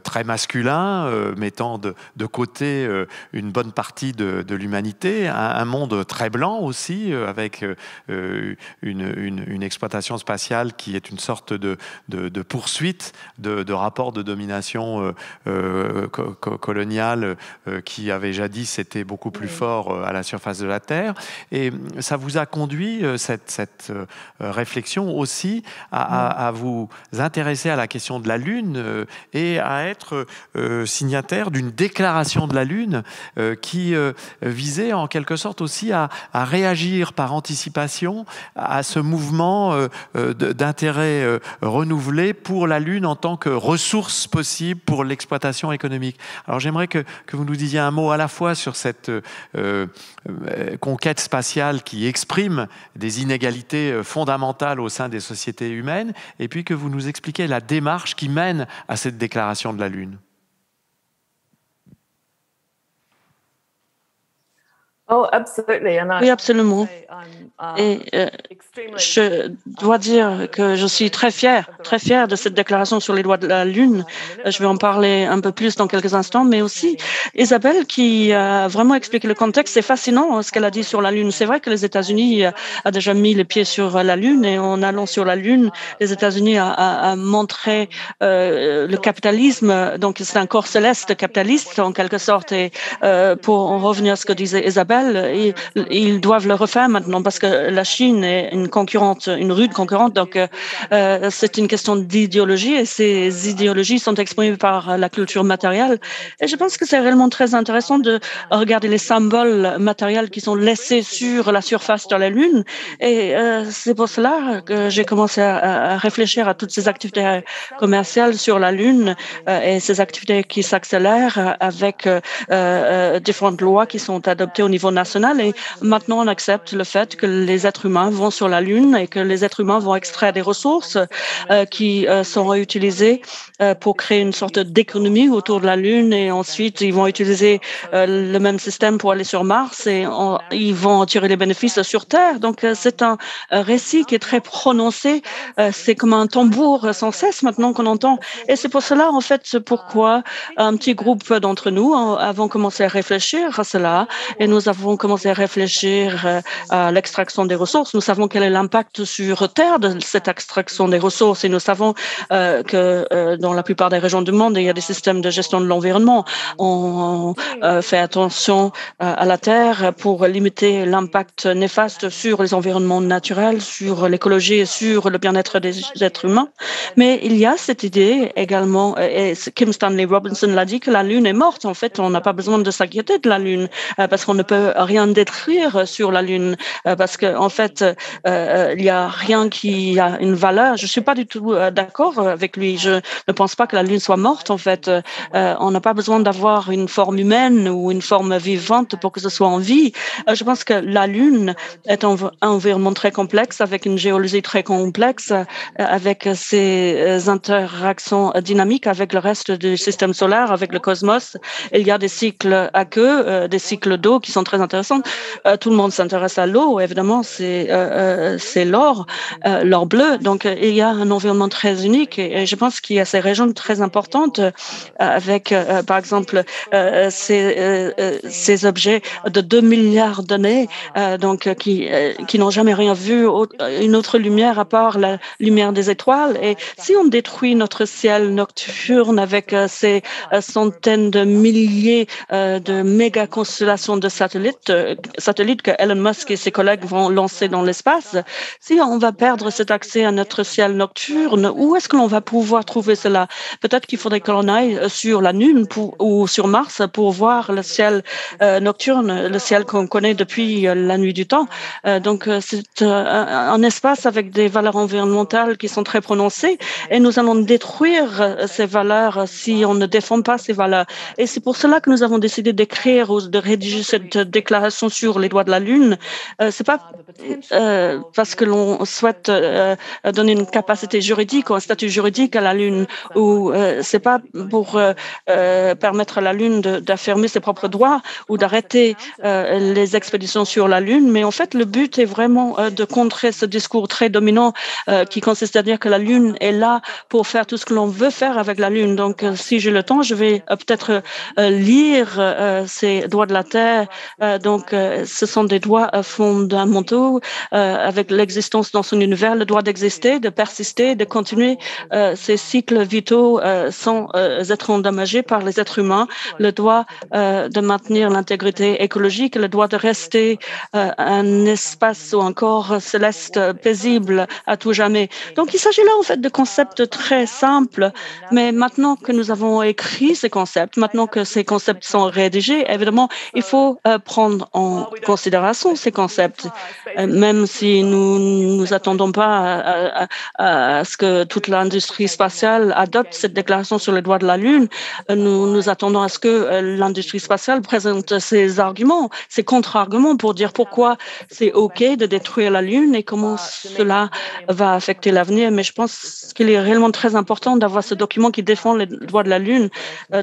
très masculin, mettant de côté une bonne partie de l'humanité, un monde très blanc aussi, avec une exploitation spatiale qui est une sorte de poursuite de rapports de domination coloniale qui avaient jadis été beaucoup plus fort à la surface de la Terre. Et ça vous a conduit, cette réflexion aussi, à vous intéresser à la question de la Lune et à être signataire d'une déclaration de la Lune qui visait en quelque sorte aussi à réagir par anticipation à ce mouvement d'intérêt renouvelé pour la Lune en tant que ressource possible pour l'exploitation économique. Alors j'aimerais que vous nous disiez un mot à la fois sur cette conquête spatiale qui exprime des inégalités fondamentales au sein des sociétés humaines, et puis que vous nous expliquiez la démarche qui mène à cette déclaration de la Lune. Oui, absolument. Et je dois dire que je suis très fière de cette déclaration sur les droits de la Lune. Je vais en parler un peu plus dans quelques instants, mais aussi Isabelle qui a vraiment expliqué le contexte. C'est fascinant ce qu'elle a dit sur la Lune. C'est vrai que les États-Unis a déjà mis les pieds sur la Lune, et en allant sur la Lune, les États-Unis a montré le capitalisme. Donc c'est un corps céleste capitaliste en quelque sorte. Et pour en revenir à ce que disait Isabelle, ils doivent le refaire maintenant parce que la Chine est une concurrente, une rude concurrente. Donc, c'est une question d'idéologie, et ces idéologies sont exprimées par la culture matérielle. Et je pense que c'est réellement très intéressant de regarder les symboles matériels qui sont laissés sur la surface de la Lune. Et c'est pour cela que j'ai commencé à réfléchir à toutes ces activités commerciales sur la Lune et ces activités qui s'accélèrent avec différentes lois qui sont adoptées au niveau national. Et maintenant, on accepte le fait que les êtres humains vont sur la Lune et que les êtres humains vont extraire des ressources qui sont réutilisées pour créer une sorte d'économie autour de la Lune, et ensuite ils vont utiliser le même système pour aller sur Mars, et ils vont en tirer les bénéfices sur Terre. Donc c'est un récit qui est très prononcé. C'est comme un tambour sans cesse maintenant qu'on entend, et c'est pour cela en fait pourquoi un petit groupe d'entre nous avons commencé à réfléchir à cela, et nous avons commencé à réfléchir à l'extraction des ressources. Nous savons quel est l'impact sur Terre de cette extraction des ressources, et nous savons que dans la plupart des régions du monde, il y a des systèmes de gestion de l'environnement. On fait attention à la Terre pour limiter l'impact néfaste sur les environnements naturels, sur l'écologie et sur le bien-être des êtres humains. Mais il y a cette idée également, et Kim Stanley Robinson l'a dit, que la Lune est morte. En fait, on n'a pas besoin de s'inquiéter de la Lune parce qu'on ne peut rien détruire sur la Lune, parce qu'en fait, il n'y a rien qui a une valeur. Je ne suis pas du tout d'accord avec lui. Je ne pense pas que la Lune soit morte. En fait, on n'a pas besoin d'avoir une forme humaine ou une forme vivante pour que ce soit en vie. Je pense que la Lune est un environnement très complexe, avec une géologie très complexe, avec ses interactions dynamiques avec le reste du système solaire, avec le cosmos. Il y a des cycles aqueux, des cycles d'eau qui sont très intéressants. Tout le monde s'intéresse à l'eau, évidemment, c'est l'or bleu. Donc, il y a un environnement très unique, et je pense qu'il y a ces régions très importantes avec, par exemple, ces objets de 2 milliards d'années, donc qui n'ont jamais rien vu, une autre lumière à part la lumière des étoiles. Et si on détruit notre ciel nocturne avec ces centaines de milliers de méga constellations de satellites que Elon Musk et ses collègues vont lancer dans l'espace, si on va perdre cet accès à notre ciel nocturne, où est-ce que l'on va pouvoir trouver cela? Peut-être qu'il faudrait que l'on aille sur la Lune ou sur Mars pour voir le ciel nocturne, le ciel qu'on connaît depuis la nuit du temps. Donc, c'est un espace avec des valeurs environnementales qui sont très prononcées, et nous allons détruire ces valeurs si on ne défend pas ces valeurs. Et c'est pour cela que nous avons décidé d'écrire ou de rédiger cette déclaration sur les droits de la Lune. C'est pas parce que l'on souhaite donner une capacité juridique ou un statut juridique à la Lune, ou c'est pas pour permettre à la Lune d'affirmer ses propres droits ou d'arrêter les expéditions sur la Lune, mais en fait le but est vraiment de contrer ce discours très dominant qui consiste à dire que la Lune est là pour faire tout ce que l'on veut faire avec la Lune. Donc si j'ai le temps, je vais peut-être lire ces droits de la Terre Donc, ce sont des droits fondamentaux avec l'existence dans son univers, le droit d'exister, de persister, de continuer ces cycles vitaux sans être endommagés par les êtres humains, le droit de maintenir l'intégrité écologique, le droit de rester un espace ou un corps céleste paisible à tout jamais. Donc, il s'agit là en fait de concepts très simples, mais maintenant que nous avons écrit ces concepts, maintenant que ces concepts sont rédigés, évidemment, il faut prendre en considération ces concepts, même si nous nous attendons pas à ce que toute l'industrie spatiale adopte cette déclaration sur les droits de la Lune. Nous attendons à ce que l'industrie spatiale présente ses arguments, ses contre-arguments pour dire pourquoi c'est OK de détruire la Lune et comment cela va affecter l'avenir. Mais je pense qu'il est réellement très important d'avoir ce document qui défend les droits de la Lune.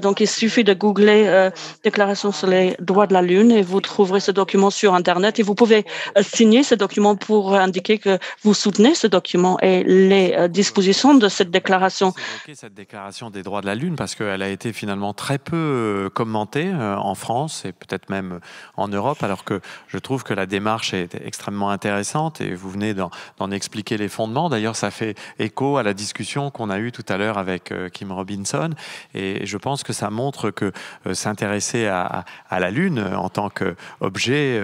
Donc, il suffit de googler déclaration sur les droits de la Lune et vous trouverez ce document sur Internet et vous pouvez signer ce document pour indiquer que vous soutenez ce document et les dispositions de cette déclaration. Cette déclaration des droits de la Lune parce qu'elle a été finalement très peu commentée en France et peut-être même en Europe, alors que je trouve que la démarche est extrêmement intéressante et vous venez d'en expliquer les fondements. D'ailleurs, ça fait écho à la discussion qu'on a eue tout à l'heure avec Kim Robinson et je pense que ça montre que s'intéresser à la Lune en tant qu'objet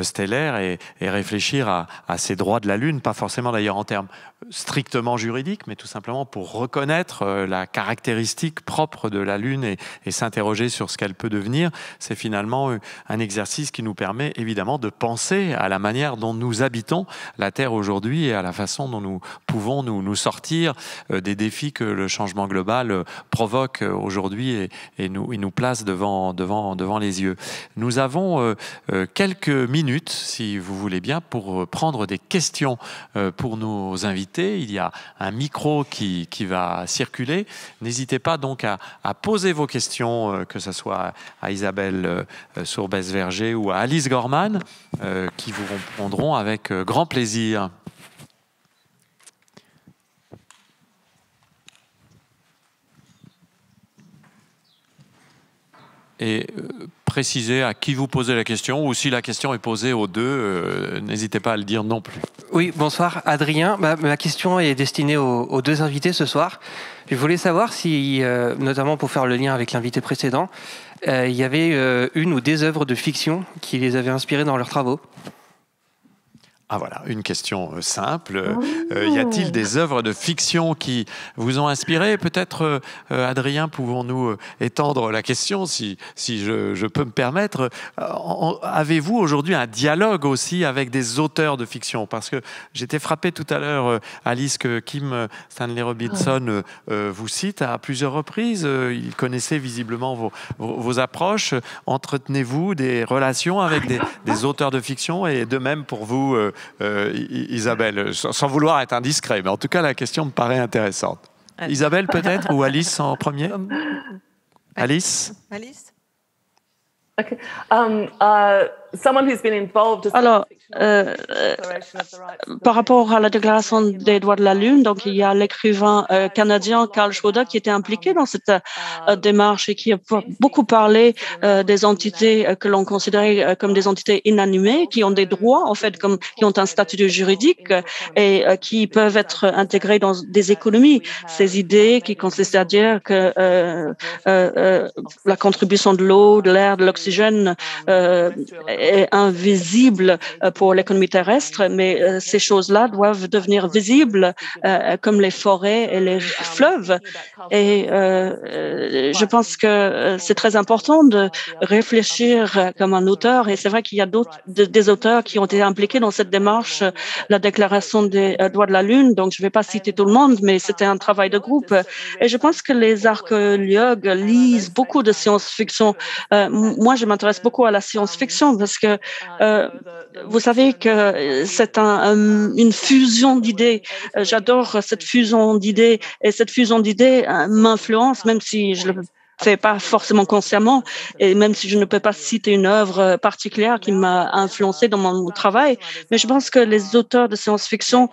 stellaire et réfléchir à ces droits de la Lune, pas forcément d'ailleurs en termes strictement juridiques, mais tout simplement pour reconnaître la caractéristique propre de la Lune et s'interroger sur ce qu'elle peut devenir, c'est finalement un exercice qui nous permet évidemment de penser à la manière dont nous habitons la Terre aujourd'hui et à la façon dont nous pouvons nous sortir des défis que le changement global provoque aujourd'hui et nous place devant les yeux. Nous avons quelques minutes, si vous voulez bien, pour prendre des questions pour nos invités. Il y a un micro qui va circuler. N'hésitez pas donc à poser vos questions, que ce soit à Isabelle Sourbès-Verger ou à Alice Gorman, qui vous répondront avec grand plaisir. Et précisez à qui vous posez la question ou si la question est posée aux deux, n'hésitez pas à le dire non plus. Oui, bonsoir Adrien. Ma question est destinée aux deux invités ce soir. Je voulais savoir si, notamment pour faire le lien avec l'invité précédent, il y avait une ou des œuvres de fiction qui les avaient inspirés dans leurs travaux. Ah voilà, une question simple. Y a-t-il des œuvres de fiction qui vous ont inspiré? Peut-être, Adrien, pouvons-nous étendre la question, si je peux me permettre. Avez-vous aujourd'hui un dialogue aussi avec des auteurs de fiction? Parce que j'étais frappé tout à l'heure, Alice, que Kim Stanley Robinson vous cite à plusieurs reprises. Il connaissait visiblement vos approches. Entretenez-vous des relations avec des auteurs de fiction et de même pour vous, Isabelle, sans vouloir être indiscret, mais en tout cas la question me paraît intéressante. Isabelle peut-être ou Alice en premier? Alice. Okay. Alors, par rapport à la déclaration des droits de la Lune, donc il y a l'écrivain canadien Carl Schroeder qui était impliqué dans cette démarche et qui a beaucoup parlé des entités que l'on considérait comme des entités inanimées, qui ont des droits en fait, qui ont un statut juridique et qui peuvent être intégrées dans des économies. Ces idées qui consistent à dire que la contribution de l'eau, de l'air, de l'oxygène est invisible pour l'économie terrestre, mais ces choses-là doivent devenir visibles comme les forêts et les fleuves. Et je pense que c'est très important de réfléchir comme un auteur. Et c'est vrai qu'il y a des auteurs qui ont été impliqués dans cette démarche, la déclaration des droits de la Lune. Donc, je ne vais pas citer tout le monde, mais c'était un travail de groupe. Et je pense que les archéologues lisent beaucoup de science-fiction. Moi, je m'intéresse beaucoup à la science-fiction parce que vous savez que c'est une fusion d'idées. J'adore cette fusion d'idées et cette fusion d'idées m'influence, même si je le fait pas forcément consciemment, et même si je ne peux pas citer une œuvre particulière qui m'a influencé dans mon travail, mais je pense que les auteurs de science-fiction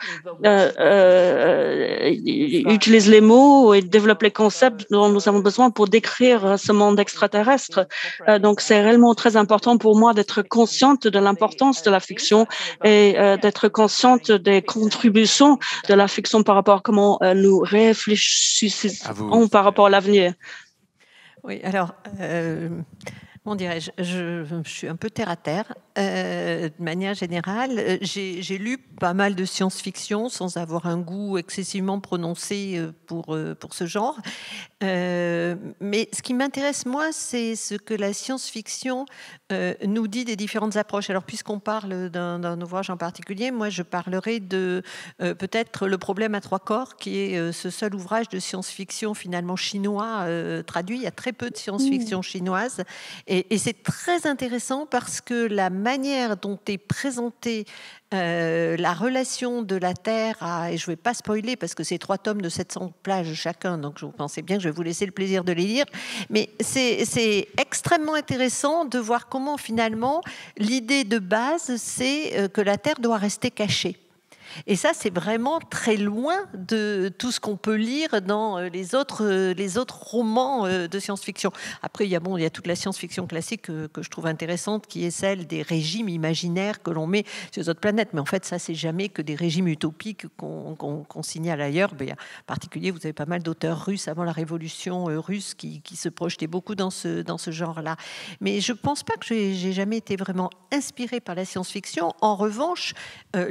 utilisent les mots et développent les concepts dont nous avons besoin pour décrire ce monde extraterrestre. Donc, c'est réellement très important pour moi d'être consciente de l'importance de la fiction et d'être consciente des contributions de la fiction par rapport à comment nous réfléchissons par rapport à l'avenir. Oui, alors, comment dirais-je, je suis un peu terre à terre. De manière générale, j'ai lu pas mal de science-fiction sans avoir un goût excessivement prononcé pour ce genre. Mais ce qui m'intéresse, moi, c'est ce que la science-fiction nous dit des différentes approches. Alors, puisqu'on parle d'un ouvrage en particulier, moi, je parlerai de peut-être Le problème à trois corps, qui est ce seul ouvrage de science-fiction finalement chinois traduit. Il y a très peu de science-fiction chinoise. Et c'est très intéressant parce que la manière dont est présentée la relation de la Terre et je ne vais pas spoiler parce que c'est 3 tomes de 700 pages chacun, donc vous pensez bien que je vais vous laisser le plaisir de les lire, mais c'est extrêmement intéressant de voir comment finalement l'idée de base, c'est que la Terre doit rester cachée. Et ça, c'est vraiment très loin de tout ce qu'on peut lire dans les autres romans de science-fiction. Après, il y a toute la science-fiction classique que je trouve intéressante, qui est celle des régimes imaginaires que l'on met sur les autres planètes. Mais en fait, ça, c'est jamais que des régimes utopiques qu'on signale ailleurs. Mais en particulier, vous avez pas mal d'auteurs russes avant la révolution russe qui se projetaient beaucoup dans ce genre-là. Mais je pense pas que j'ai jamais été vraiment inspirée par la science-fiction. En revanche,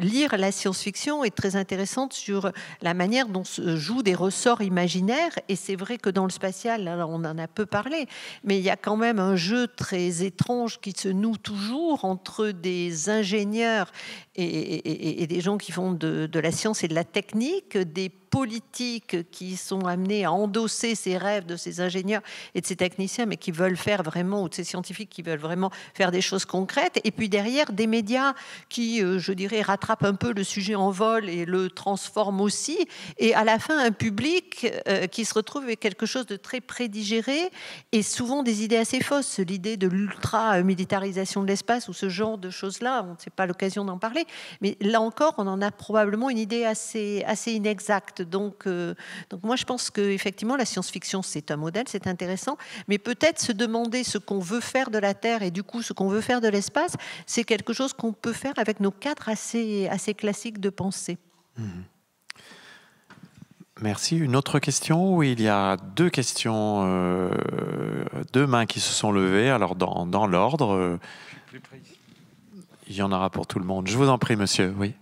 lire la science-fiction est très intéressante sur la manière dont se jouent des ressorts imaginaires. Et c'est vrai que dans le spatial, là, on en a peu parlé, mais il y a quand même un jeu très étrange qui se noue toujours entre des ingénieurs et des gens qui font de la science et de la technique, des politiques qui sont amenés à endosser ces rêves de ces ingénieurs et de ces techniciens, mais qui veulent faire vraiment, ou de ces scientifiques qui veulent vraiment faire des choses concrètes. Et puis derrière, des médias qui, je dirais, rattrapent un peu le sujet en vol et le transforment aussi. Et à la fin, un public qui se retrouve avec quelque chose de très prédigéré et souvent des idées assez fausses. L'idée de l'ultra-militarisation de l'espace ou ce genre de choses-là, on ne sait pas l'occasion d'en parler. Mais là encore, on en a probablement une idée assez inexacte. Donc moi, je pense qu'effectivement, la science-fiction, c'est un modèle, c'est intéressant, mais peut-être se demander ce qu'on veut faire de la Terre et du coup, ce qu'on veut faire de l'espace, c'est quelque chose qu'on peut faire avec nos cadres assez classiques de pensée. Merci. Une autre question? Oui, il y a 2 questions, 2 mains qui se sont levées. Alors, dans l'ordre, il y en aura pour tout le monde. Je vous en prie, monsieur. Oui.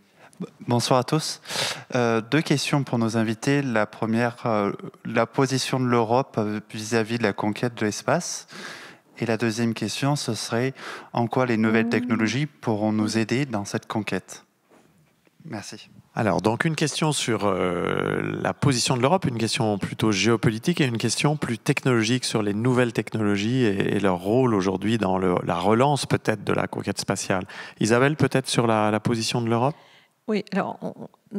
Bonsoir à tous. 2 questions pour nos invités. La première, la position de l'Europe vis-à-vis de la conquête de l'espace. Et la deuxième question, ce serait en quoi les nouvelles technologies pourront nous aider dans cette conquête? Merci. Alors, donc une question sur la position de l'Europe, une question plutôt géopolitique et une question plus technologique sur les nouvelles technologies et leur rôle aujourd'hui dans la relance peut-être de la conquête spatiale. Isabelle, peut-être sur la position de l'Europe? Oui, alors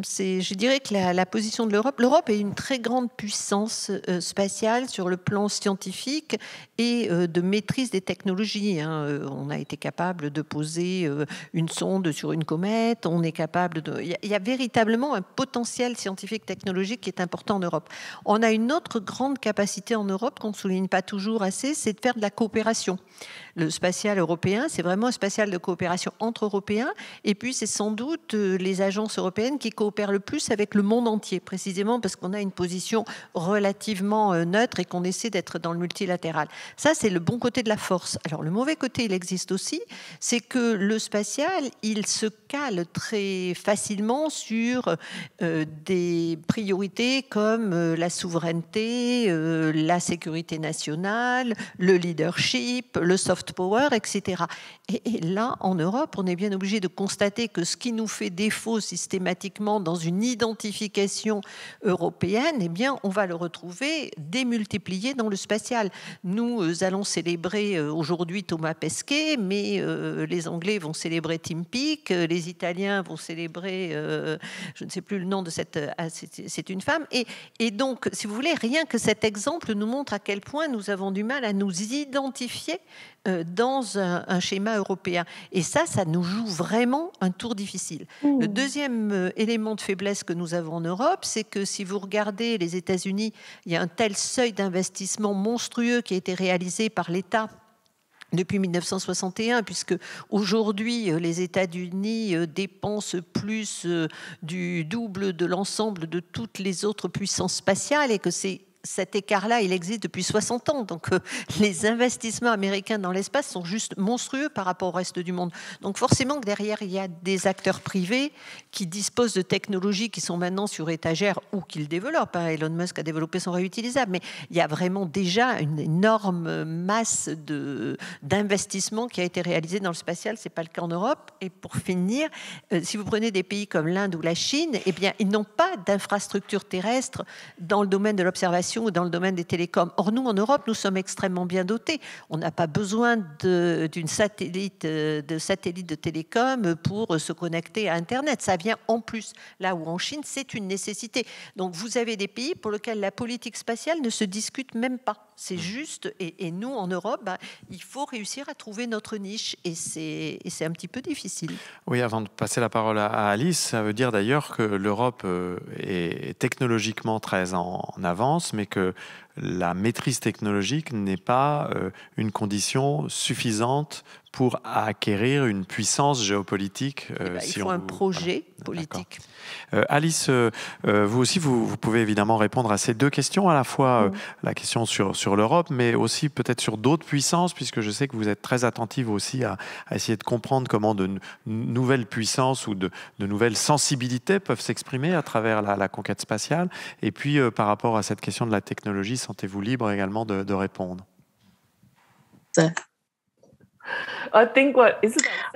je dirais que la position de l'Europe est une très grande puissance spatiale sur le plan scientifique et de maîtrise des technologies. On a été capable de poser une sonde sur une comète, on est capable il y a véritablement un potentiel scientifique technologique qui est important en Europe. On a une autre grande capacité en Europe qu'on ne souligne pas toujours assez, c'est de faire de la coopération. Le spatial européen, c'est vraiment un spatial de coopération entre Européens, et puis c'est sans doute les agences européennes qui coopèrent le plus avec le monde entier, précisément parce qu'on a une position relativement neutre et qu'on essaie d'être dans le multilatéral. Ça, c'est le bon côté de la force. Alors, le mauvais côté, il existe aussi, c'est que le spatial, il se cale très facilement sur des priorités comme la souveraineté, la sécurité nationale, le leadership, le soft power, etc. Et là, en Europe, on est bien obligé de constater que ce qui nous fait défaut systématiquement justement dans une identification européenne, eh bien, on va le retrouver démultiplié dans le spatial. Nous allons célébrer aujourd'hui Thomas Pesquet, mais les Anglais vont célébrer Tim Peake, les Italiens vont célébrer, je ne sais plus le nom de cette... c'est une femme. Et donc, si vous voulez, rien que cet exemple nous montre à quel point nous avons du mal à nous identifier dans un schéma européen. Et ça nous joue vraiment un tour difficile. Le deuxième élément de faiblesse que nous avons en Europe, c'est que si vous regardez les États-Unis, il y a un tel seuil d'investissement monstrueux qui a été réalisé par l'État depuis 1961, puisque aujourd'hui, les États-Unis dépensent plus du double de l'ensemble de toutes les autres puissances spatiales, et que cet écart-là, il existe depuis 60 ans. Donc, les investissements américains dans l'espace sont juste monstrueux par rapport au reste du monde. Donc, forcément que derrière, il y a des acteurs privés qui disposent de technologies qui sont maintenant sur étagère ou qui le développent. Elon Musk a développé son réutilisable. Mais il y a vraiment déjà une énorme masse d'investissements qui a été réalisée dans le spatial. Ce n'est pas le cas en Europe. Et pour finir, si vous prenez des pays comme l'Inde ou la Chine, eh bien, ils n'ont pas d'infrastructures terrestres dans le domaine de l'observation ou dans le domaine des télécoms. Or, nous, en Europe, nous sommes extrêmement bien dotés. On n'a pas besoin de satellites de télécom pour se connecter à Internet. Ça vient en plus. Là où en Chine, c'est une nécessité. Donc, vous avez des pays pour lesquels la politique spatiale ne se discute même pas. C'est juste, et nous, en Europe, il faut réussir à trouver notre niche, et c'est un petit peu difficile. Oui, avant de passer la parole à Alice, ça veut dire d'ailleurs que l'Europe est technologiquement très en avance, mais que la maîtrise technologique n'est pas une condition suffisante pour acquérir une puissance géopolitique. Il faut un projet politique. Alice, vous aussi, vous pouvez évidemment répondre à ces deux questions, à la fois la question sur l'Europe, mais aussi peut-être sur d'autres puissances, puisque je sais que vous êtes très attentive aussi à essayer de comprendre comment de nouvelles puissances ou de nouvelles sensibilités peuvent s'exprimer à travers la conquête spatiale. Et puis, par rapport à cette question de la technologie, sentez-vous libre également de répondre.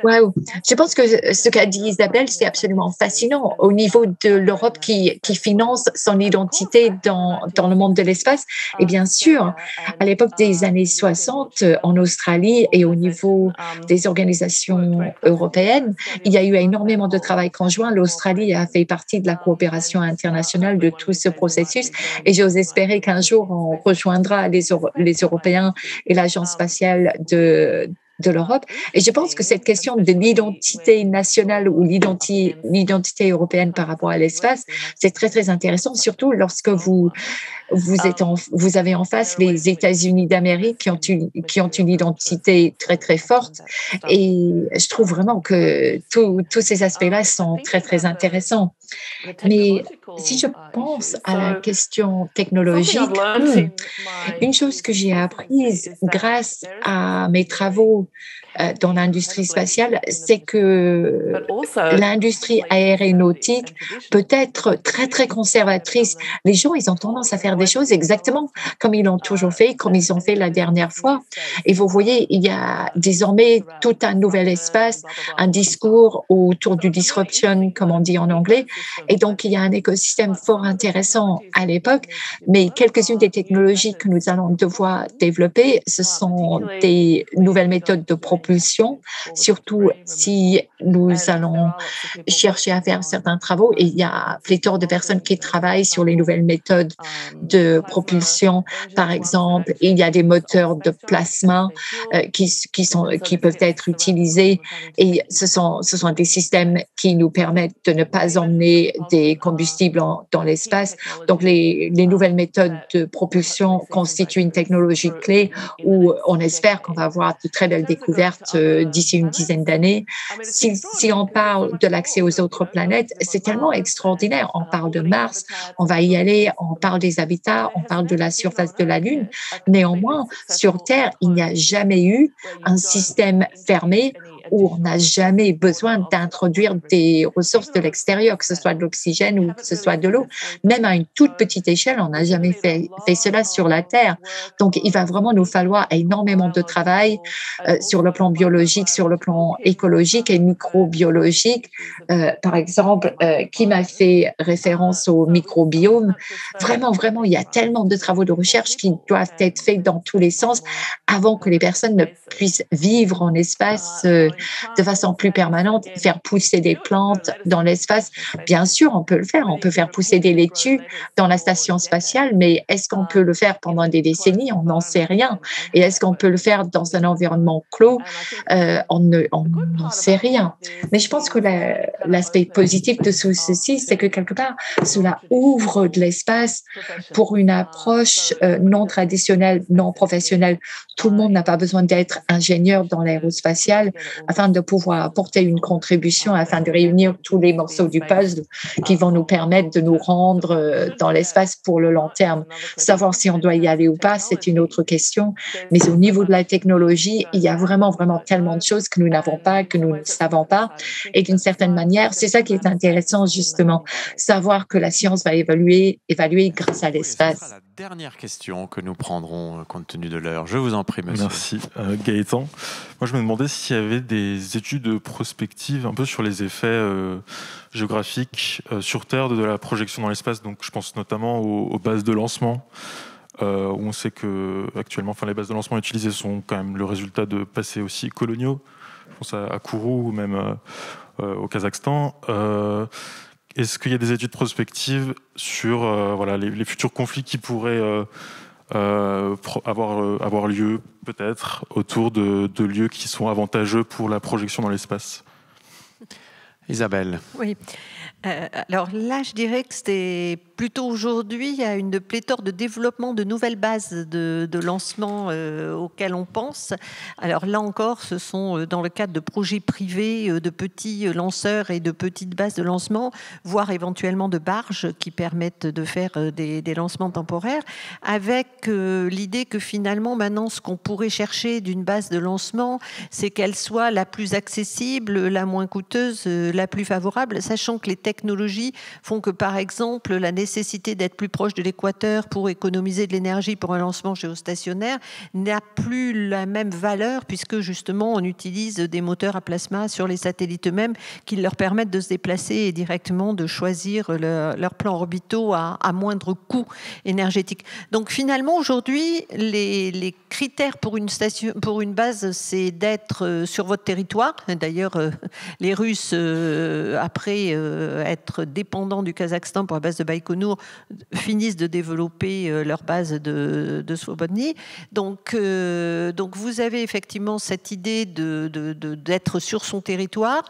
Wow. Je pense que ce qu'a dit Isabelle, c'est absolument fascinant au niveau de l'Europe qui finance son identité dans le monde de l'espace. Et bien sûr, à l'époque des années 60, en Australie et au niveau des organisations européennes, il y a eu énormément de travail conjoint. L'Australie a fait partie de la coopération internationale de tout ce processus, et j'ose espérer qu'un jour, on rejoindra les Européens et l'Agence spatiale de l'Europe. Et je pense que cette question de l'identité nationale ou l'identité européenne par rapport à l'espace, c'est très, très intéressant, surtout lorsque vous avez en face les États-Unis d'Amérique qui ont une identité très, très forte. Et je trouve vraiment que tous ces aspects-là sont très, très intéressants. Mais si je pense à la question technologique, une chose que j'ai apprise grâce à mes travaux dans l'industrie spatiale, c'est que l'industrie aéronautique peut être très, très conservatrice. Les gens, ils ont tendance à faire des choses exactement comme ils l'ont toujours fait, comme ils ont fait la dernière fois. Et vous voyez, il y a désormais tout un nouvel espace, un discours autour du disruption, comme on dit en anglais. Et donc, il y a un écosystème fort intéressant à l'époque. Mais quelques-unes des technologies que nous allons devoir développer, ce sont des nouvelles méthodes de propulsion, surtout si nous allons chercher à faire certains travaux. Et il y a pléthore de personnes qui travaillent sur les nouvelles méthodes de propulsion, par exemple. Il y a des moteurs de plasma qui peuvent être utilisés. Et ce sont des systèmes qui nous permettent de ne pas emmener des combustibles dans l'espace. Donc, les nouvelles méthodes de propulsion constituent une technologie clé où on espère qu'on va avoir de très belles découvertes d'ici une dizaine d'années. Si on parle de l'accès aux autres planètes, c'est tellement extraordinaire. On parle de Mars, on va y aller, on parle des habitats, on parle de la surface de la Lune. Néanmoins, sur Terre, il n'y a jamais eu un système fermé où on n'a jamais besoin d'introduire des ressources de l'extérieur, que ce soit de l'oxygène ou que ce soit de l'eau. Même à une toute petite échelle, on n'a jamais fait cela sur la Terre. Donc, il va vraiment nous falloir énormément de travail sur le plan biologique, sur le plan écologique et microbiologique. Par exemple, qui m'a fait référence au microbiome. Vraiment, vraiment, il y a tellement de travaux de recherche qui doivent être faits dans tous les sens avant que les personnes ne puissent vivre en espace de façon plus permanente, faire pousser des plantes dans l'espace. Bien sûr, on peut le faire. On peut faire pousser des laitues dans la station spatiale, mais est-ce qu'on peut le faire pendant des décennies? On n'en sait rien. Et est-ce qu'on peut le faire dans un environnement clos? On n'en sait rien. Mais je pense que l'aspect positif de ceci, c'est que quelque part, cela ouvre de l'espace pour une approche non traditionnelle, non professionnelle. Tout le monde n'a pas besoin d'être ingénieur dans l'aérospatial afin de pouvoir apporter une contribution, afin de réunir tous les morceaux du puzzle qui vont nous permettre de nous rendre dans l'espace pour le long terme. Savoir si on doit y aller ou pas, c'est une autre question. Mais au niveau de la technologie, il y a vraiment, vraiment tellement de choses que nous n'avons pas, que nous ne savons pas. Et d'une certaine manière, c'est ça qui est intéressant, justement, savoir que la science va évaluer grâce à l'espace. Ce sera la dernière question que nous prendrons compte tenu de l'heure. Je vous en prie, monsieur. Merci. Gaëtan, moi je me demandais s'il y avait des études prospectives un peu sur les effets géographiques sur Terre de la projection dans l'espace. Donc je pense notamment aux bases de lancement, où on sait que actuellement, les bases de lancement utilisées sont quand même le résultat de passés aussi coloniaux. Je pense à Kourou ou même au Kazakhstan. Est-ce qu'il y a des études prospectives sur les futurs conflits qui pourraient avoir lieu, peut-être, autour de lieux qui sont avantageux pour la projection dans l'espace? Isabelle. Oui. Alors là, je dirais que c'était plutôt aujourd'hui, il y a une pléthore de développement de nouvelles bases de lancement auxquelles on pense. Alors là encore, ce sont dans le cadre de projets privés, de petits lanceurs et de petites bases de lancement, voire éventuellement de barges qui permettent de faire des lancements temporaires, avec l'idée que finalement, maintenant, ce qu'on pourrait chercher d'une base de lancement, c'est qu'elle soit la plus accessible, la moins coûteuse, la plus favorable, sachant que les technologies font que, par exemple, la nécessité d'être plus proche de l'équateur pour économiser de l'énergie pour un lancement géostationnaire n'a plus la même valeur, puisque justement on utilise des moteurs à plasma sur les satellites eux-mêmes qui leur permettent de se déplacer et directement de choisir leurs plans orbitaux à moindre coût énergétique. Donc finalement aujourd'hui, les critères pour une base, c'est d'être sur votre territoire. D'ailleurs, les Russes, après être dépendants du Kazakhstan pour la base de Baïkonour, finissent de développer leur base de Svobodny. Donc vous avez effectivement cette idée d'être sur son territoire,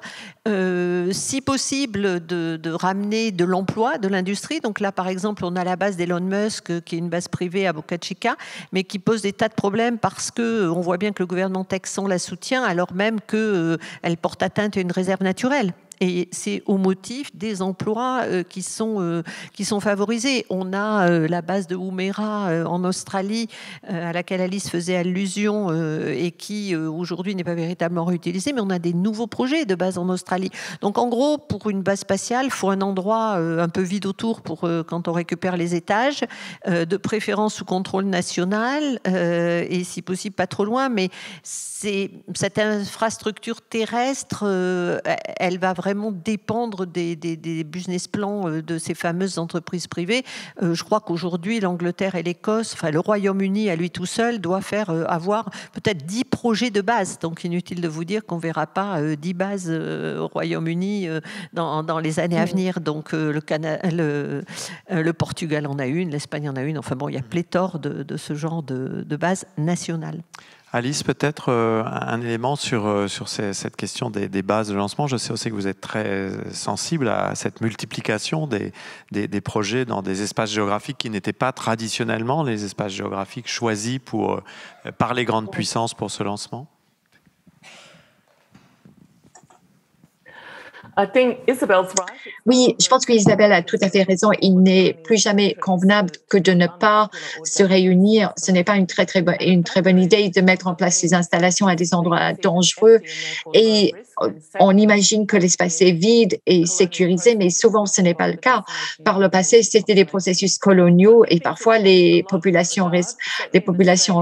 si possible de ramener de l'emploi, de l'industrie. Donc là, par exemple, on a la base d'Elon Musk, qui est une base privée à Boca Chica, mais qui pose des tas de problèmes parce qu'on voit bien que le gouvernement texan la soutient, alors même qu'elle porte atteinte à une réserve naturelle. Et c'est au motif des emplois qui sont favorisés. On a la base de Woomera en Australie, à laquelle Alice faisait allusion, et qui aujourd'hui n'est pas véritablement réutilisée, mais on a des nouveaux projets de base en Australie. Donc en gros, pour une base spatiale, il faut un endroit un peu vide autour pour quand on récupère les étages, de préférence sous contrôle national, et si possible pas trop loin, mais cette infrastructure terrestre, elle va vraiment dépendre des business plans de ces fameuses entreprises privées. Je crois qu'aujourd'hui, l'Angleterre et l'Écosse, le Royaume-Uni à lui tout seul, doit avoir peut-être 10 projets de base. Donc inutile de vous dire qu'on ne verra pas 10 bases au Royaume-Uni dans les années à venir. Donc le Portugal en a une, l'Espagne en a une. Enfin bon, il y a pléthore de ce genre de bases nationales. Alice, peut-être un élément sur cette question des bases de lancement. Je sais aussi que vous êtes très sensible à cette multiplication des projets dans des espaces géographiques qui n'étaient pas traditionnellement les espaces géographiques choisis par les grandes puissances pour ce lancement. Oui, je pense qu'Isabelle a tout à fait raison. Il n'est plus jamais convenable que de ne pas se réunir. Ce n'est pas une très bonne idée de mettre en place ces installations à des endroits dangereux. Et on imagine que l'espace est vide et sécurisé, mais souvent ce n'est pas le cas. Par le passé, c'était des processus coloniaux et parfois les populations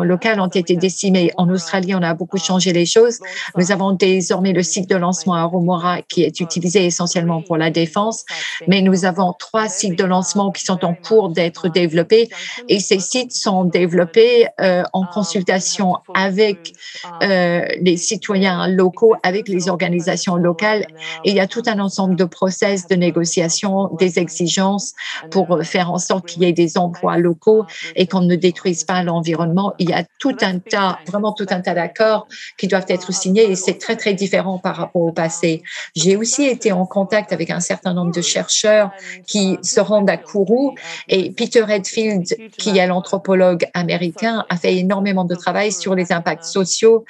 locales ont été décimées. En Australie, on a beaucoup changé les choses. Nous avons désormais le site de lancement à Aromora qui est utilisé essentiellement pour la défense, mais nous avons 3 sites de lancement qui sont en cours d'être développés et ces sites sont développés en consultation avec les citoyens locaux, avec les organisations locales. Et il y a tout un ensemble de process de négociation, des exigences pour faire en sorte qu'il y ait des emplois locaux et qu'on ne détruise pas l'environnement. Il y a vraiment tout un tas d'accords qui doivent être signés et c'est très, très différent par rapport au passé. J'ai aussi été en contact avec un certain nombre de chercheurs qui se rendent à Kourou et Peter Redfield, qui est l'anthropologue américain, a fait énormément de travail sur les impacts sociaux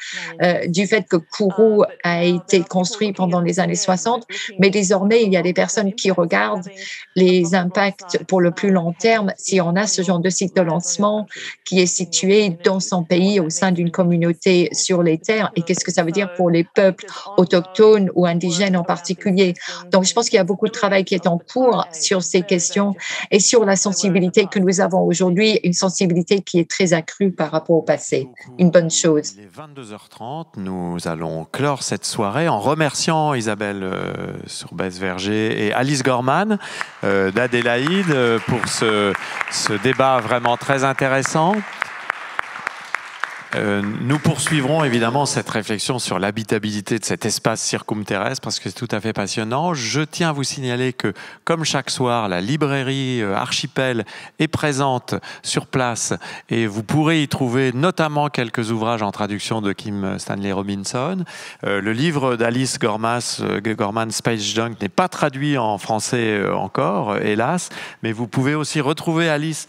du fait que Kourou a été construit pendant les années 60, mais désormais, il y a des personnes qui regardent les impacts pour le plus long terme si on a ce genre de site de lancement qui est situé dans son pays au sein d'une communauté sur les terres et qu'est-ce que ça veut dire pour les peuples autochtones ou indigènes en particulier. Donc, je pense qu'il y a beaucoup de travail qui est en cours sur ces questions et sur la sensibilité que nous avons aujourd'hui, une sensibilité qui est très accrue par rapport au passé. Une bonne chose. Il est 22h30, nous allons clore cette soirée en remerciant Isabelle Surbès-Vergé et Alice Gorman d'Adélaïde pour ce débat vraiment très intéressant. Nous poursuivrons évidemment cette réflexion sur l'habitabilité de cet espace circumterrestre parce que c'est tout à fait passionnant. Je tiens à vous signaler que, comme chaque soir, la librairie Archipel est présente sur place et vous pourrez y trouver notamment quelques ouvrages en traduction de Kim Stanley Robinson. Le livre d'Alice Gorman, Space Junk, n'est pas traduit en français encore, hélas, mais vous pouvez aussi retrouver Alice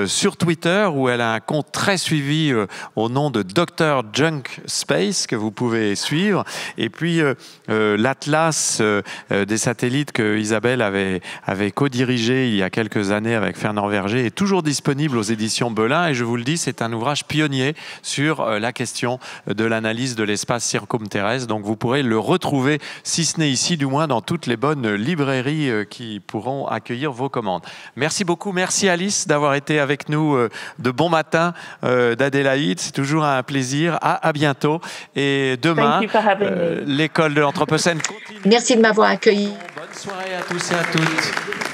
sur Twitter où elle a un compte très suivi au nom de Dr. Junk Space que vous pouvez suivre et puis l'atlas des satellites que Isabelle avait co-dirigé il y a quelques années avec Fernand Verger est toujours disponible aux éditions Belin et je vous le dis, c'est un ouvrage pionnier sur la question de l'analyse de l'espace circumterrestre, donc vous pourrez le retrouver, si ce n'est ici, du moins dans toutes les bonnes librairies qui pourront accueillir vos commandes. Merci beaucoup, merci Alice d'avoir été avec nous de bon matin d'Adélaïde, c'est toujours un plaisir. À bientôt. Et demain, l'école de l'Anthropocène continue. Merci de m'avoir accueilli. Bonne soirée à tous et à toutes.